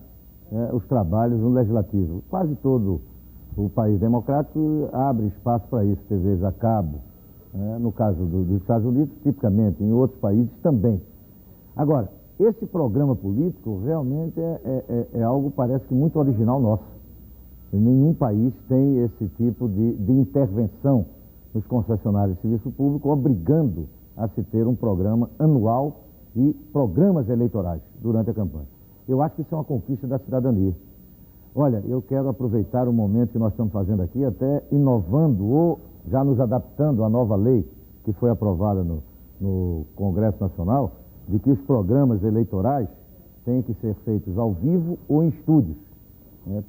os trabalhos no Legislativo. Quase todo o país democrático abre espaço para isso, TVs a cabo. No caso dos Estados Unidos, tipicamente, em outros países também. Agora, esse programa político realmente é algo, parece que muito original nosso. Nenhum país tem esse tipo de intervenção nos concessionários de serviço público, obrigando a se ter um programa anual e programas eleitorais durante a campanha. Eu acho que isso é uma conquista da cidadania. Olha, eu quero aproveitar o momento que nós estamos fazendo aqui, até inovando ou já nos adaptando à nova lei que foi aprovada no Congresso Nacional, de que os programas eleitorais têm que ser feitos ao vivo ou em estúdios,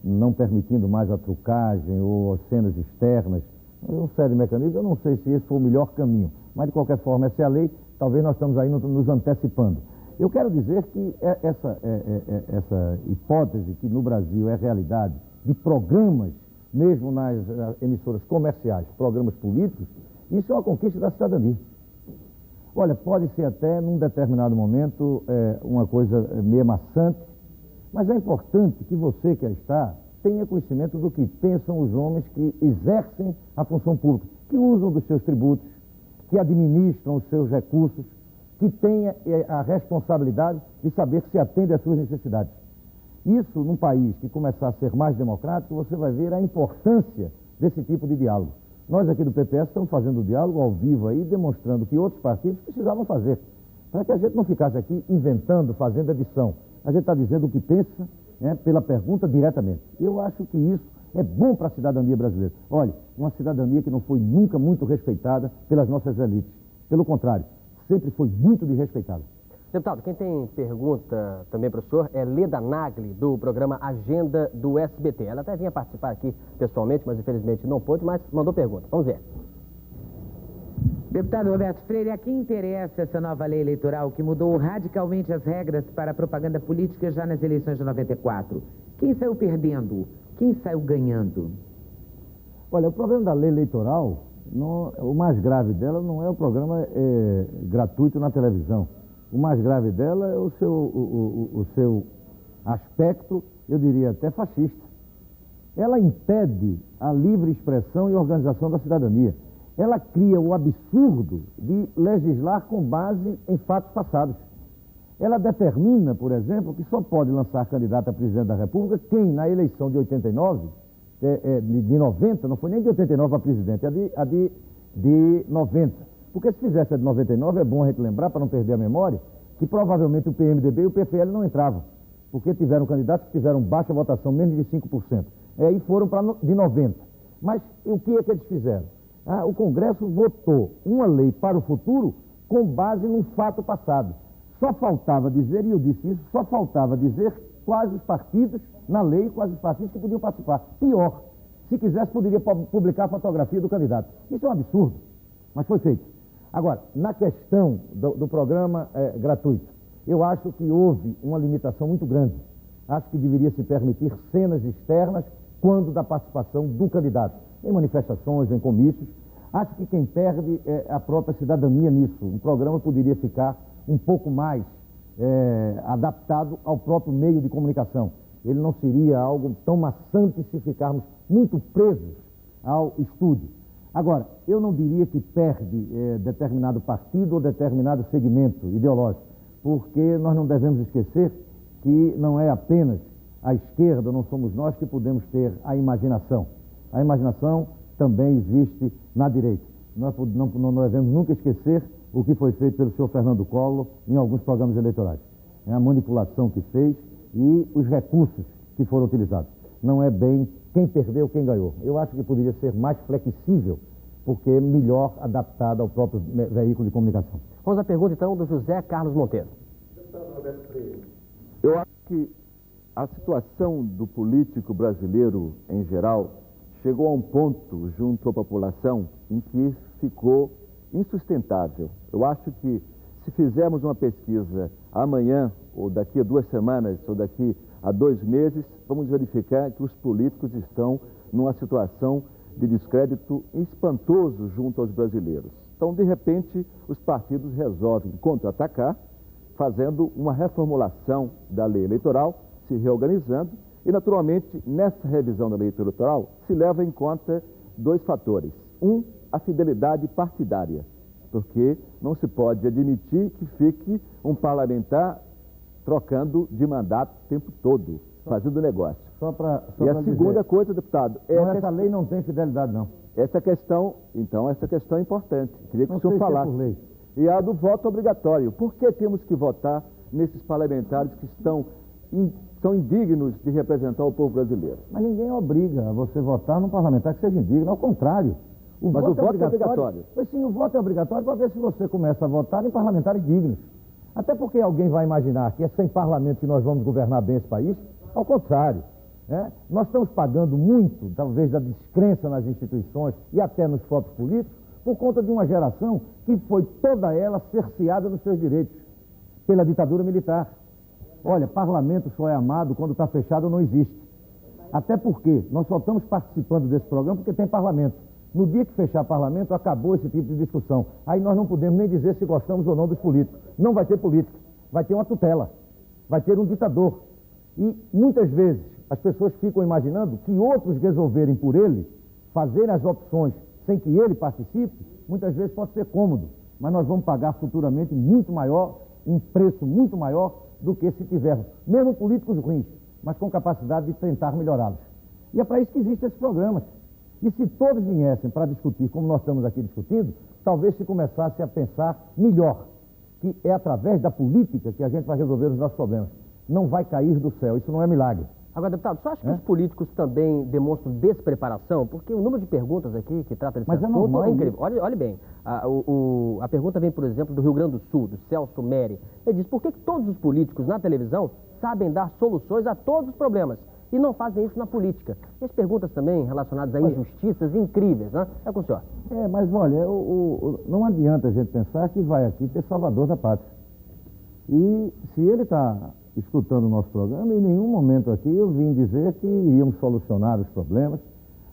não permitindo mais a trucagem ou cenas externas. Um sério mecanismo, eu não sei se esse foi o melhor caminho, mas de qualquer forma, essa é a lei, talvez nós estamos aí nos antecipando. Eu quero dizer que essa hipótese que no Brasil é realidade de programas, mesmo nas emissoras comerciais, programas políticos, isso é uma conquista da cidadania. Olha, pode ser até, num determinado momento, uma coisa meio maçante, mas é importante que você que está tenha conhecimento do que pensam os homens que exercem a função pública, que usam dos seus tributos, que administram os seus recursos, que tenha a responsabilidade de saber se atende às suas necessidades. Isso, num país que começar a ser mais democrático, você vai ver a importância desse tipo de diálogo. Nós aqui do PPS estamos fazendo o diálogo ao vivo aí, demonstrando que outros partidos precisavam fazer, para que a gente não ficasse aqui inventando, fazendo edição. A gente está dizendo o que pensa, pela pergunta diretamente. Eu acho que isso é bom para a cidadania brasileira. Olha, uma cidadania que não foi nunca muito respeitada pelas nossas elites. Pelo contrário, sempre foi muito desrespeitada. Deputado, quem tem pergunta também para o senhor é Leda Nagli, do programa Agenda do SBT. Ela até vinha participar aqui pessoalmente, mas infelizmente não pôde, mas mandou pergunta. Vamos ver. Deputado Roberto Freire, a quem interessa essa nova lei eleitoral que mudou radicalmente as regras para a propaganda política já nas eleições de 94? Quem saiu perdendo? Quem saiu ganhando? Olha, o problema da lei eleitoral, o mais grave dela não é o programa gratuito na televisão. O mais grave dela é o seu aspecto, eu diria até fascista. Ela impede a livre expressão e organização da cidadania. Ela cria o absurdo de legislar com base em fatos passados. Ela determina, por exemplo, que só pode lançar candidato a presidente da República quem, na eleição de 89, de 90, não foi nem de 89 a presidente, a de 90. Porque se fizesse a de 99, é bom a gente lembrar, para não perder a memória, que provavelmente o PMDB e o PFL não entravam, porque tiveram candidatos que tiveram baixa votação, menos de 5%. E foram para de 90. Mas o que é que eles fizeram? O Congresso votou uma lei para o futuro com base num fato passado. Só faltava dizer, e eu disse isso, só faltava dizer quais os partidos, na lei, quais os partidos que podiam participar. Pior, se quisesse, poderia publicar a fotografia do candidato. Isso é um absurdo, mas foi feito. Agora, na questão do programa gratuito, eu acho que houve uma limitação muito grande. Acho que deveria se permitir cenas externas quando da participação do candidato, em manifestações, em comícios. Acho que quem perde é a própria cidadania nisso. Um programa poderia ficar um pouco mais adaptado ao próprio meio de comunicação. Ele não seria algo tão maçante se ficarmos muito presos ao estúdio. Agora, eu não diria que perde determinado partido ou determinado segmento ideológico, porque nós não devemos esquecer que não é apenas a esquerda, não somos nós que podemos ter a imaginação. A imaginação também existe na direita. Nós não devemos nunca esquecer o que foi feito pelo senhor Fernando Collor em alguns programas eleitorais. né, a manipulação que fez e os recursos que foram utilizados. Não é bem quem perdeu, quem ganhou. Eu acho que poderia ser mais flexível, porque é melhor adaptado ao próprio veículo de comunicação. Vamos à pergunta, então, do José Carlos Monteiro. Eu acho que a situação do político brasileiro, em geral, chegou a um ponto junto à população em que ficou insustentável. Eu acho que se fizermos uma pesquisa amanhã, ou daqui a 2 semanas, ou daqui a 2 meses, vamos verificar que os políticos estão numa situação de descrédito espantoso junto aos brasileiros. Então, de repente, os partidos resolvem contra-atacar, fazendo uma reformulação da lei eleitoral, se reorganizando, e, naturalmente, nessa revisão da lei eleitoral, se leva em conta 2 fatores. A fidelidade partidária, porque não se pode admitir que fique um parlamentar trocando de mandato o tempo todo, fazendo negócio. E a segunda coisa, deputado... essa lei não tem fidelidade, não. Essa questão é importante. Queria que o senhor falasse. E a do voto obrigatório. Por que temos que votar nesses parlamentares que são indignos de representar o povo brasileiro? Mas ninguém obriga a você votar num parlamentar que seja indigno, ao contrário. Mas o voto é obrigatório. Pois sim, o voto é obrigatório para ver se você começa a votar em parlamentares dignos. Até porque alguém vai imaginar que é sem parlamento que nós vamos governar bem esse país. Ao contrário. Né? Nós estamos pagando muito, talvez, da descrença nas instituições e até nos próprios políticos, por conta de uma geração que foi toda ela cerceada nos seus direitos pela ditadura militar. Olha, parlamento só é amado quando está fechado ou não existe. Até porque nós só estamos participando desse programa porque tem parlamento. No dia que fechar parlamento, acabou esse tipo de discussão. Aí nós não podemos nem dizer se gostamos ou não dos políticos. Não vai ter política, vai ter uma tutela, vai ter um ditador. E muitas vezes as pessoas ficam imaginando que outros resolverem por ele, fazerem as opções sem que ele participe, muitas vezes pode ser cômodo. Mas nós vamos pagar futuramente muito maior, um preço muito maior do que se tivermos, mesmo políticos ruins, mas com capacidade de tentar melhorá-los. E é para isso que existem esses programas. E se todos viessem para discutir, como nós estamos aqui discutindo, talvez se começasse a pensar melhor, que é através da política que a gente vai resolver os nossos problemas. Não vai cair do céu, isso não é milagre. Agora, deputado, você acha que os políticos também demonstram despreparação? Porque o número de perguntas aqui que trata desse assunto é incrível. Olhe bem, a pergunta vem, por exemplo, do Rio Grande do Sul, do Celso Meri. Ele diz, por que todos os políticos na televisão sabem dar soluções a todos os problemas e não fazem isso na política? E as perguntas também relacionadas a injustiças incríveis, né? É com o senhor. Mas olha, não adianta a gente pensar que vai aqui ter salvador da pátria. E se ele está escutando o nosso programa, em nenhum momento aqui eu vim dizer que iríamos solucionar os problemas.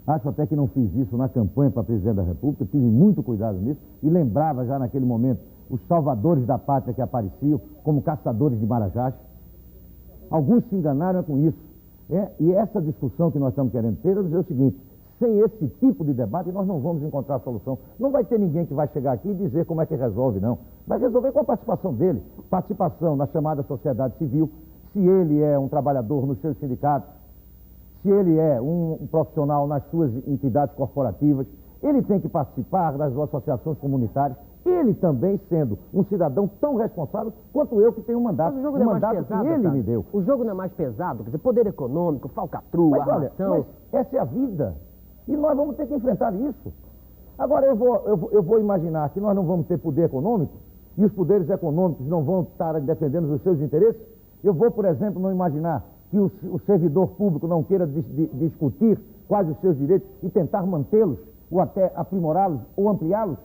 Acho até que não fiz isso na campanha para presidente da República, tive muito cuidado nisso e lembrava já naquele momento os salvadores da pátria que apareciam como caçadores de marajás. Alguns se enganaram com isso. E essa discussão que nós estamos querendo ter, eu dizer o seguinte, sem esse tipo de debate nós não vamos encontrar a solução. Não vai ter ninguém que vai chegar aqui e dizer como é que resolve, não. Vai resolver com a participação dele, participação na chamada sociedade civil, se ele é um trabalhador nos seus sindicatos, se ele é um profissional nas suas entidades corporativas, ele tem que participar das associações comunitárias, ele também sendo um cidadão tão responsável quanto eu que tenho um mandato, que ele me deu. O jogo não é mais pesado, quer dizer, poder econômico, falcatrua, armação. Essa é a vida. E nós vamos ter que enfrentar isso. Agora, eu vou imaginar que nós não vamos ter poder econômico e os poderes econômicos não vão estar defendendo os seus interesses. Eu vou, por exemplo, não imaginar que o servidor público não queira discutir quais os seus direitos e tentar mantê-los, ou até aprimorá-los, ou ampliá-los.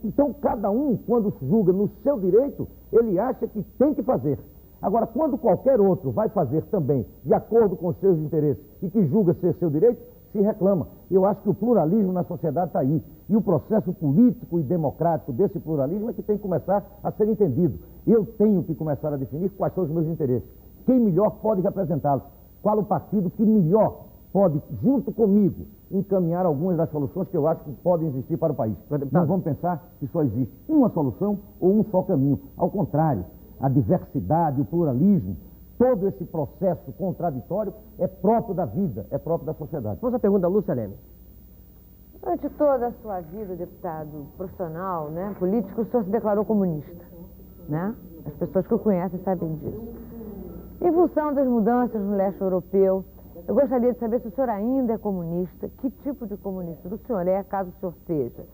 Então, cada um, quando julga no seu direito, ele acha que tem que fazer. Agora, quando qualquer outro vai fazer também, de acordo com os seus interesses, e que julga ser seu direito, se reclama. Eu acho que o pluralismo na sociedade está aí. E o processo político e democrático desse pluralismo é que tem que começar a ser entendido. Eu tenho que começar a definir quais são os meus interesses. Quem melhor pode representá-los? Qual o partido que melhor pode, junto comigo, encaminhar algumas das soluções que eu acho que podem existir para o país. Não vamos pensar que só existe uma solução ou um só caminho. Ao contrário, a diversidade, o pluralismo, todo esse processo contraditório é próprio da vida, é próprio da sociedade. Vamos à pergunta da Lúcia Leme. Durante toda a sua vida, deputado profissional, né, político, o senhor se declarou comunista, né? As pessoas que o conhecem sabem disso. Em função das mudanças no leste europeu, eu gostaria de saber se o senhor ainda é comunista, que tipo de comunista o senhor é, caso o senhor seja.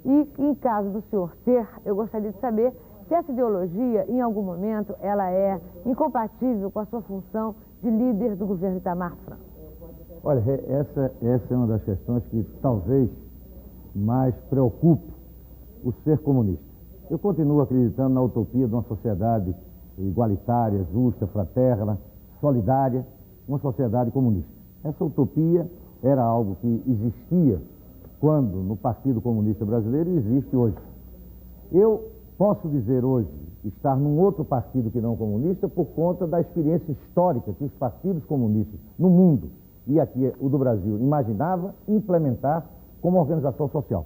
E, em caso do senhor ser, eu gostaria de saber se essa ideologia, em algum momento, ela é incompatível com a sua função de líder do governo Itamar Franco. Olha, essa é uma das questões que talvez mais preocupe o ser comunista. Eu continuo acreditando na utopia de uma sociedade igualitária, justa, fraterna, solidária, uma sociedade comunista. Essa utopia era algo que existia quando no Partido Comunista Brasileiro e existe hoje. Eu posso dizer hoje estar num outro partido que não comunista por conta da experiência histórica que os partidos comunistas no mundo, e aqui o do Brasil, imaginava implementar como organização social.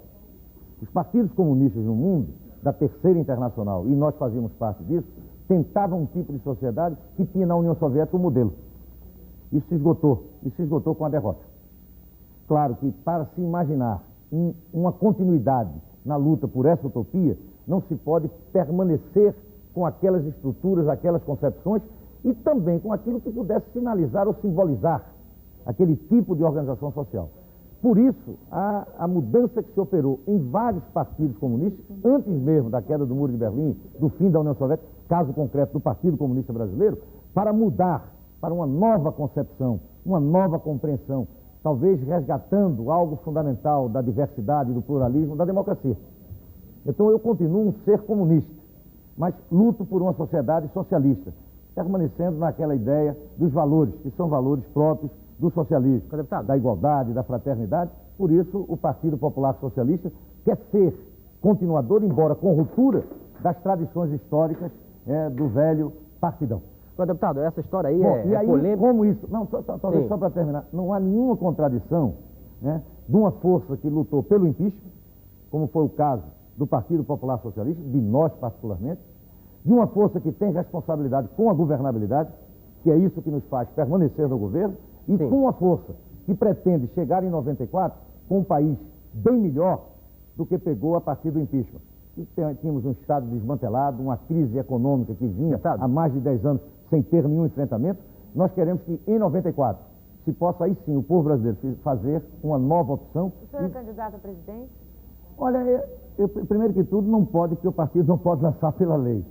Os partidos comunistas no mundo, da Terceira Internacional, e nós fazíamos parte disso, tentavam um tipo de sociedade que tinha na União Soviética um modelo. Isso se esgotou com a derrota. Claro que para se imaginar uma continuidade na luta por essa utopia, não se pode permanecer com aquelas estruturas, aquelas concepções e também com aquilo que pudesse sinalizar ou simbolizar aquele tipo de organização social. Por isso, a mudança que se operou em vários partidos comunistas, antes mesmo da queda do Muro de Berlim, do fim da União Soviética, caso concreto do Partido Comunista Brasileiro, para mudar para uma nova concepção, uma nova compreensão, talvez resgatando algo fundamental da diversidade, do pluralismo, da democracia. Então eu continuo um ser comunista, mas luto por uma sociedade socialista, permanecendo naquela ideia dos valores, que são valores próprios do socialismo, da igualdade, da fraternidade. Por isso o Partido Popular Socialista quer ser continuador, embora com ruptura, das tradições históricas do velho partidão. Mas, deputado, essa história aí é polêmica. Como isso? Não, talvez só para terminar. Não há nenhuma contradição de uma força que lutou pelo impeachment, como foi o caso do Partido Popular Socialista, de nós particularmente, de uma força que tem responsabilidade com a governabilidade, que é isso que nos faz permanecer no governo, e com uma força que pretende chegar em 94 com um país bem melhor do que pegou a partir do impeachment. E tínhamos um Estado desmantelado, uma crise econômica que vinha há mais de 10 anos sem ter nenhum enfrentamento. Nós queremos que em 94 se possa aí sim o povo brasileiro fazer uma nova opção. O senhor é candidato a presidente? Olha, primeiro que tudo não pode, porque o partido não pode lançar pela lei.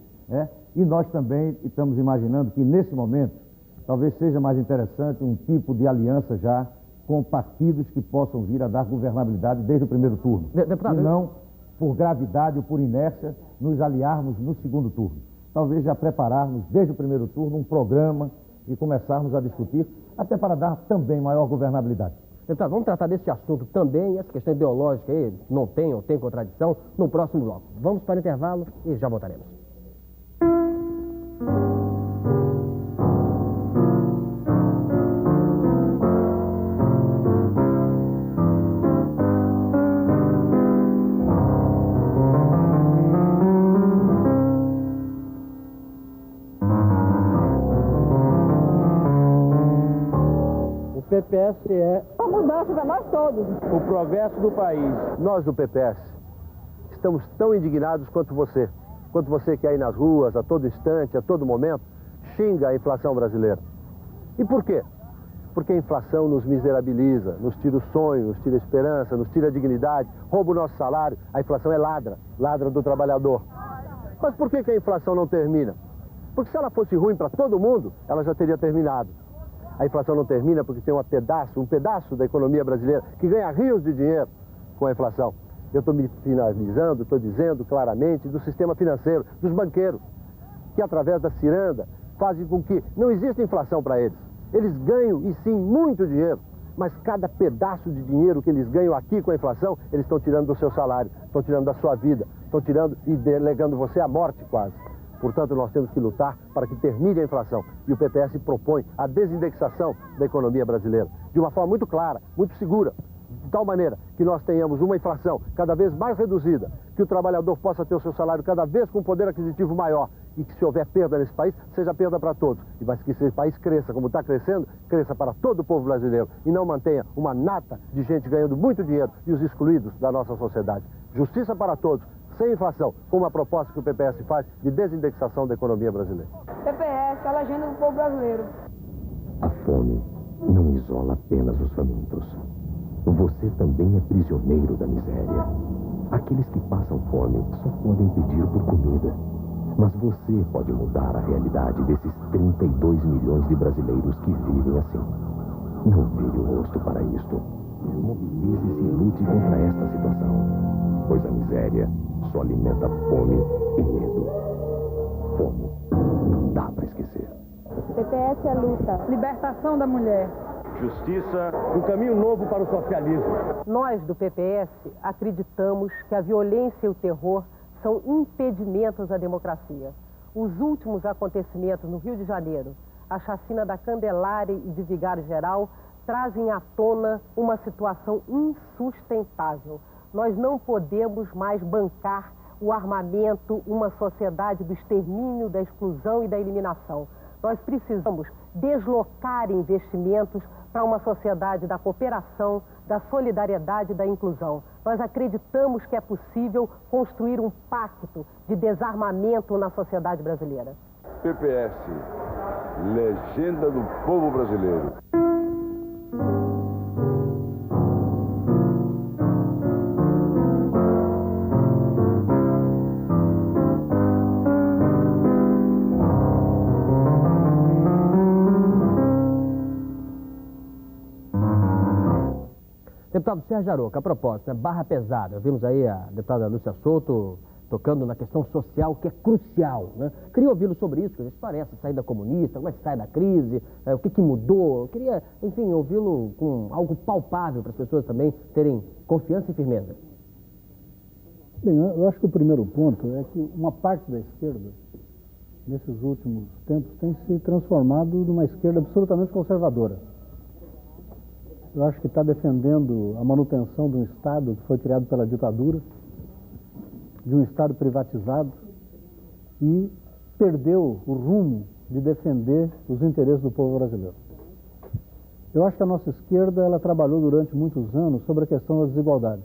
E nós também estamos imaginando que nesse momento talvez seja mais interessante um tipo de aliança já com partidos que possam vir a dar governabilidade desde o primeiro turno. Deputado, e não, por gravidade ou por inércia, nos aliarmos no segundo turno. Talvez já prepararmos desde o primeiro turno um programa e começarmos a discutir, até para dar também maior governabilidade. Deputado, vamos tratar desse assunto também, essa questão ideológica aí, não tem ou tem contradição, no próximo bloco. Vamos para o intervalo e já voltaremos. O PPS é uma mudança para nós todos. o progresso do país. Nós do PPS estamos tão indignados quanto você que aí nas ruas, a todo instante, a todo momento, xinga a inflação brasileira. E por quê? Porque a inflação nos miserabiliza, nos tira o sonho, nos tira a esperança, nos tira a dignidade, rouba o nosso salário. A inflação é ladra do trabalhador. Mas por que a inflação não termina? Porque se ela fosse ruim para todo mundo, ela já teria terminado. A inflação não termina porque tem um pedaço da economia brasileira que ganha rios de dinheiro com a inflação. Eu estou me finalizando, estou dizendo claramente do sistema financeiro, dos banqueiros, que através da ciranda fazem com que não exista inflação para eles. Eles ganham, e sim, muito dinheiro, mas cada pedaço de dinheiro que eles ganham aqui com a inflação, eles estão tirando do seu salário, estão tirando da sua vida, estão tirando e delegando você à morte quase. Portanto, nós temos que lutar para que termine a inflação. E o PPS propõe a desindexação da economia brasileira, de uma forma muito clara, muito segura, de tal maneira que nós tenhamos uma inflação cada vez mais reduzida, que o trabalhador possa ter o seu salário cada vez com um poder aquisitivo maior e que se houver perda nesse país, seja perda para todos. E mas que esse país cresça como está crescendo, cresça para todo o povo brasileiro e não mantenha uma nata de gente ganhando muito dinheiro e os excluídos da nossa sociedade. Justiça para todos, sem inflação, como a proposta que o PPS faz de desindexação da economia brasileira. PPS, a legenda do povo brasileiro. A fome não isola apenas os famintos. Você também é prisioneiro da miséria. Aqueles que passam fome só podem pedir por comida. Mas você pode mudar a realidade desses 32 milhões de brasileiros que vivem assim. Não vire o rosto para isto. Mobilize-se e lute contra esta situação. Pois a miséria só alimenta fome e medo. Fome não dá para esquecer. PPS é luta. Libertação da mulher. Justiça, um caminho novo para o socialismo. Nós, do PPS, acreditamos que a violência e o terror são impedimentos à democracia. Os últimos acontecimentos no Rio de Janeiro, a chacina da Candelária e de Vigário Geral, trazem à tona uma situação insustentável. Nós não podemos mais bancar o armamento, uma sociedade do extermínio, da exclusão e da eliminação. Nós precisamos deslocar investimentos para uma sociedade da cooperação, da solidariedade e da inclusão. Nós acreditamos que é possível construir um pacto de desarmamento na sociedade brasileira. PPS, legenda do povo brasileiro. Deputado Sérgio Aroca, a propósito, né, barra pesada. Vimos aí a deputada Lúcia Souto tocando na questão social, que é crucial, né? Queria ouvi-lo sobre isso, que isso parece saída comunista, como é que sai da crise, o que mudou. Eu queria, enfim, ouvi-lo com algo palpável para as pessoas também terem confiança e firmeza. Bem, eu acho que o primeiro ponto é que uma parte da esquerda, nesses últimos tempos, tem se transformado numa esquerda absolutamente conservadora. Eu acho que está defendendo a manutenção de um Estado que foi criado pela ditadura, de um Estado privatizado, e perdeu o rumo de defender os interesses do povo brasileiro. Eu acho que a nossa esquerda ela trabalhou durante muitos anos sobre a questão da desigualdade.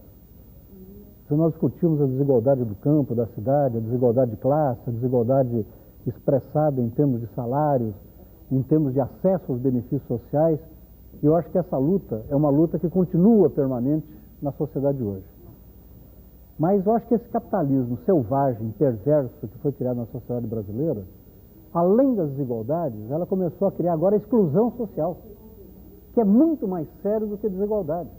Se nós discutimos a desigualdade do campo, da cidade, a desigualdade de classe, a desigualdade expressada em termos de salários, em termos de acesso aos benefícios sociais, eu acho que essa luta é uma luta que continua permanente na sociedade de hoje. Mas eu acho que esse capitalismo selvagem, perverso que foi criado na sociedade brasileira, além das desigualdades, ela começou a criar agora a exclusão social, que é muito mais sério do que desigualdade.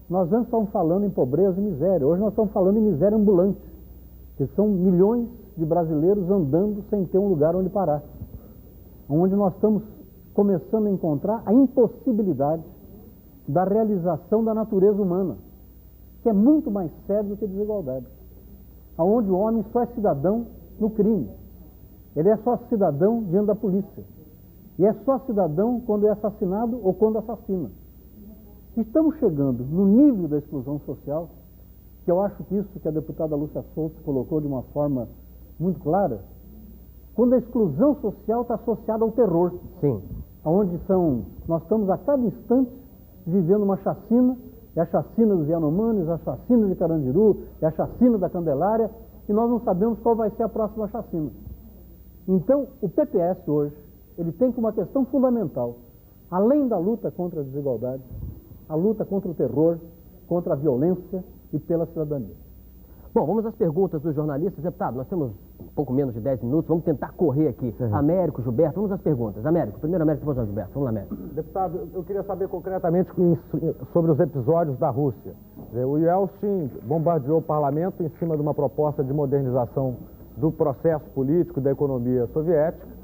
Nós antes estávamos falando em pobreza e miséria, hoje nós estamos falando em miséria ambulante, que são milhões de brasileiros andando sem ter um lugar onde parar. Onde nós estamos começando a encontrar a impossibilidade da realização da natureza humana, que é muito mais sério do que desigualdade. Onde o homem só é cidadão no crime. Ele é só cidadão diante da polícia. E é só cidadão quando é assassinado ou quando assassina. Estamos chegando no nível da exclusão social, que eu acho que isso que a deputada Lúcia Souto colocou de uma forma muito clara, quando a exclusão social está associada ao terror. Sim. Onde nós estamos a cada instante vivendo uma chacina, é a chacina dos Yanomamis, a chacina de Carandiru, é a chacina da Candelária, e nós não sabemos qual vai ser a próxima chacina. Então, o PPS hoje, ele tem como uma questão fundamental, além da luta contra a desigualdade, a luta contra o terror, contra a violência e pela cidadania. Bom, vamos às perguntas dos jornalistas. Deputado, nós temos um pouco menos de 10 minutos, vamos tentar correr aqui. Américo, Gilberto, vamos às perguntas. Américo, primeiro Américo, depois Gilberto. Vamos lá, Américo. Deputado, eu queria saber concretamente sobre os episódios da Rússia. O Yeltsin bombardeou o parlamento em cima de uma proposta de modernização do processo político da economia soviética.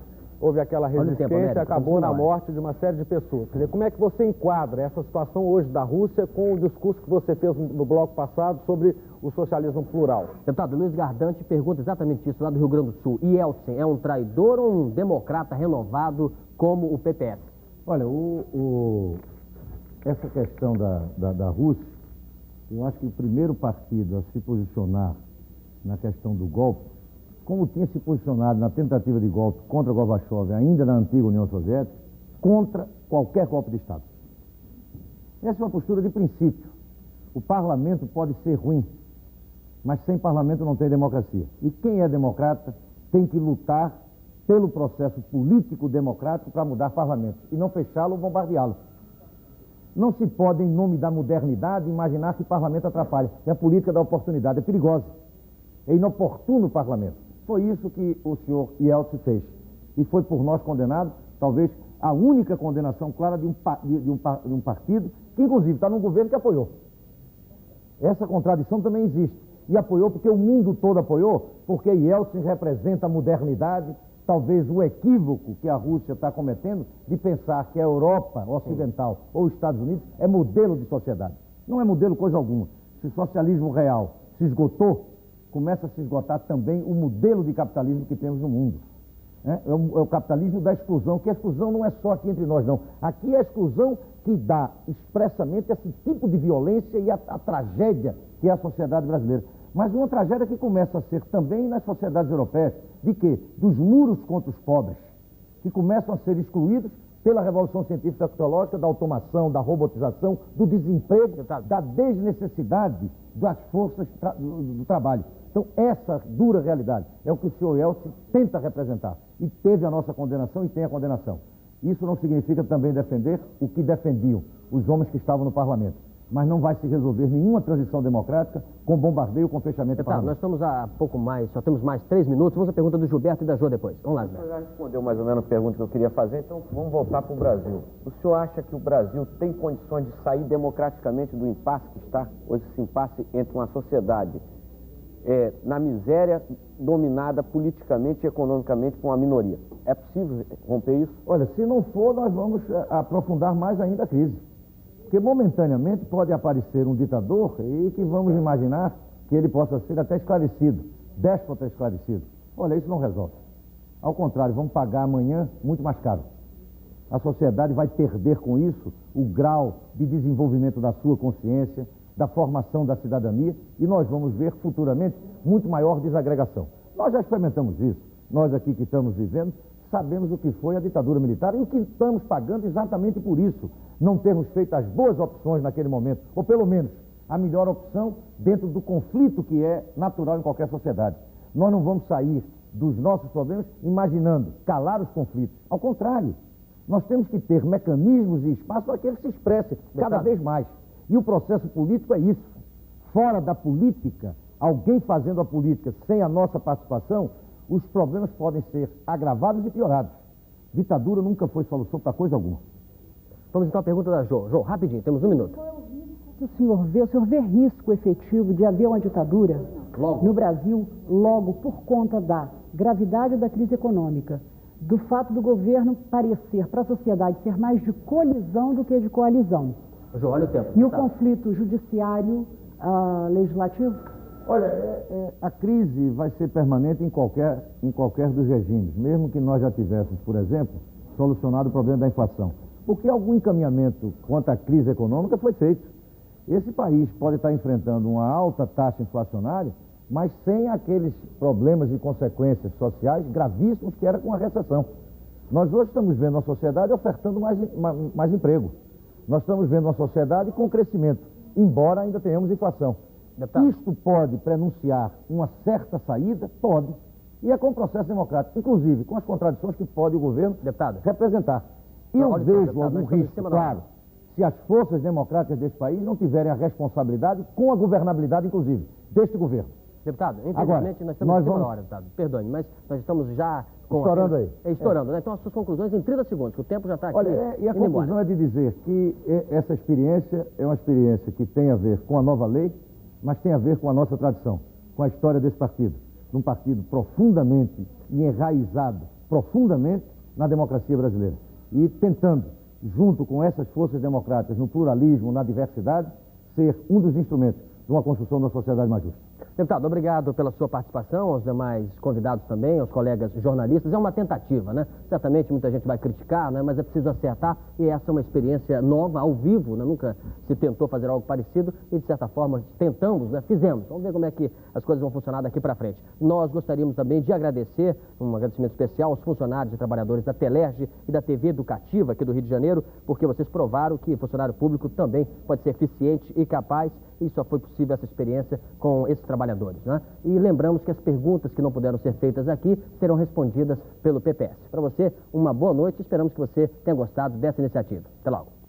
Houve aquela resistência e acabou na morte de uma série de pessoas. Quer dizer, como é que você enquadra essa situação hoje da Rússia com o discurso que você fez no bloco passado sobre o socialismo plural? Deputado, Luiz Gardante pergunta exatamente isso lá do Rio Grande do Sul. Yeltsin é um traidor ou um democrata renovado como o PPS? Olha, essa questão da Rússia, eu acho que o primeiro partido a se posicionar na questão do golpe, como tinha se posicionado na tentativa de golpe contra Gorbachev, ainda na antiga União Soviética, contra qualquer golpe de Estado. Essa é uma postura de princípio. O parlamento pode ser ruim, mas sem parlamento não tem democracia. E quem é democrata tem que lutar pelo processo político democrático para mudar parlamento, e não fechá-lo ou bombardeá-lo. Não se pode, em nome da modernidade, imaginar que parlamento atrapalha. É a política da oportunidade, é perigosa. É inoportuno o parlamento. Foi isso que o senhor Yeltsin fez. E foi por nós condenado, talvez a única condenação clara de um partido que, inclusive, está num governo que apoiou. Essa contradição também existe. E apoiou porque o mundo todo apoiou, porque Yeltsin representa a modernidade, talvez o equívoco que a Rússia está cometendo de pensar que a Europa ocidental ou os Estados Unidos é modelo de sociedade. Não é modelo coisa alguma. Se o socialismo real se esgotou, começa a se esgotar também o modelo de capitalismo que temos no mundo. É o capitalismo da exclusão, que a exclusão não é só aqui entre nós, não. Aqui é a exclusão que dá expressamente esse tipo de violência e a tragédia que é a sociedade brasileira. Mas uma tragédia que começa a ser também nas sociedades europeias, de quê? Dos muros contra os pobres, que começam a ser excluídos pela revolução científica e tecnológica, da automação, da robotização, do desemprego, da desnecessidade das forças do trabalho. Então, essa dura realidade é o que o senhor Yeltsin tenta representar. E teve a nossa condenação e tem a condenação. Isso não significa também defender o que defendiam os homens que estavam no parlamento. Mas não vai se resolver nenhuma transição democrática com bombardeio ou com fechamento do parlamento. Nós estamos a pouco mais, só temos mais 3 minutos. Vamos à pergunta do Gilberto e da Jo depois. Vamos lá, Gilberto. Já respondeu mais ou menos a pergunta que eu queria fazer, então vamos voltar para o Brasil. O senhor acha que o Brasil tem condições de sair democraticamente do impasse que está? Hoje esse impasse entre uma sociedade na miséria, dominada politicamente e economicamente por uma minoria. É possível romper isso? Olha, se não for, nós vamos aprofundar mais ainda a crise. Porque momentaneamente pode aparecer um ditador e que vamos imaginar que ele possa ser até esclarecido, déspota esclarecido. Olha, isso não resolve. Ao contrário, vamos pagar amanhã muito mais caro. A sociedade vai perder com isso o grau de desenvolvimento da sua consciência, da formação da cidadania, e nós vamos ver futuramente muito maior desagregação. Nós já experimentamos isso. Nós aqui que estamos vivendo sabemos o que foi a ditadura militar e o que estamos pagando exatamente por isso. Não termos feito as boas opções naquele momento, ou pelo menos a melhor opção dentro do conflito que é natural em qualquer sociedade. Nós não vamos sair dos nossos problemas imaginando calar os conflitos. Ao contrário, nós temos que ter mecanismos e espaço para que eles se expressem cada vez mais. E o processo político é isso. Fora da política, alguém fazendo a política sem a nossa participação, os problemas podem ser agravados e piorados. Ditadura nunca foi solução para coisa alguma. Vamos então à pergunta da Jo. Jo, rapidinho, temos 1 minuto. O senhor vê risco efetivo de haver uma ditadura no Brasil, logo por conta da gravidade da crise econômica, do fato do governo parecer para a sociedade ser mais de colisão do que de coalizão? Jo, olha o tempo. E o conflito judiciário legislativo? Olha, a crise vai ser permanente em qualquer dos regimes, mesmo que nós já tivéssemos, por exemplo, solucionado o problema da inflação. Porque algum encaminhamento quanto à crise econômica foi feito. Esse país pode estar enfrentando uma alta taxa inflacionária, mas sem aqueles problemas e consequências sociais gravíssimos que era com a recessão. Nós hoje estamos vendo uma sociedade ofertando mais emprego. Nós estamos vendo uma sociedade com crescimento, embora ainda tenhamos inflação. Isto pode prenunciar uma certa saída? Pode. E é com o processo democrático, inclusive com as contradições que pode o governo representar. E eu vejo algum risco, claro, se as forças democráticas desse país não tiverem a responsabilidade com a governabilidade, inclusive, deste governo. Deputado, infelizmente nós estamos em cima da hora, deputado. Perdoe, mas nós estamos já com... Estourando aí. Estourando, né? Então as suas conclusões em 30 segundos, que o tempo já está aqui. Olha, e a conclusão é de dizer que essa experiência é uma experiência que tem a ver com a nova lei, mas tem a ver com a nossa tradição, com a história desse partido. De um partido profundamente e enraizado, profundamente na democracia brasileira. E tentando, junto com essas forças democráticas, no pluralismo, na diversidade, ser um dos instrumentos de uma construção de uma sociedade mais justa. Deputado, obrigado pela sua participação, aos demais convidados também, aos colegas jornalistas. É uma tentativa, né? Certamente muita gente vai criticar, né? Mas é preciso acertar e essa é uma experiência nova, ao vivo, né? Nunca se tentou fazer algo parecido e, de certa forma, tentamos, né? Fizemos. Vamos ver como é que as coisas vão funcionar daqui para frente. Nós gostaríamos também de agradecer, um agradecimento especial aos funcionários e trabalhadores da Telerge e da TV Educativa aqui do Rio de Janeiro, porque vocês provaram que funcionário público também pode ser eficiente e capaz, e só foi possível essa experiência com esses trabalhadores trabalhadores, né? E lembramos que as perguntas que não puderam ser feitas aqui serão respondidas pelo PPS. Para você, uma boa noite. Esperamos que você tenha gostado dessa iniciativa. Até logo.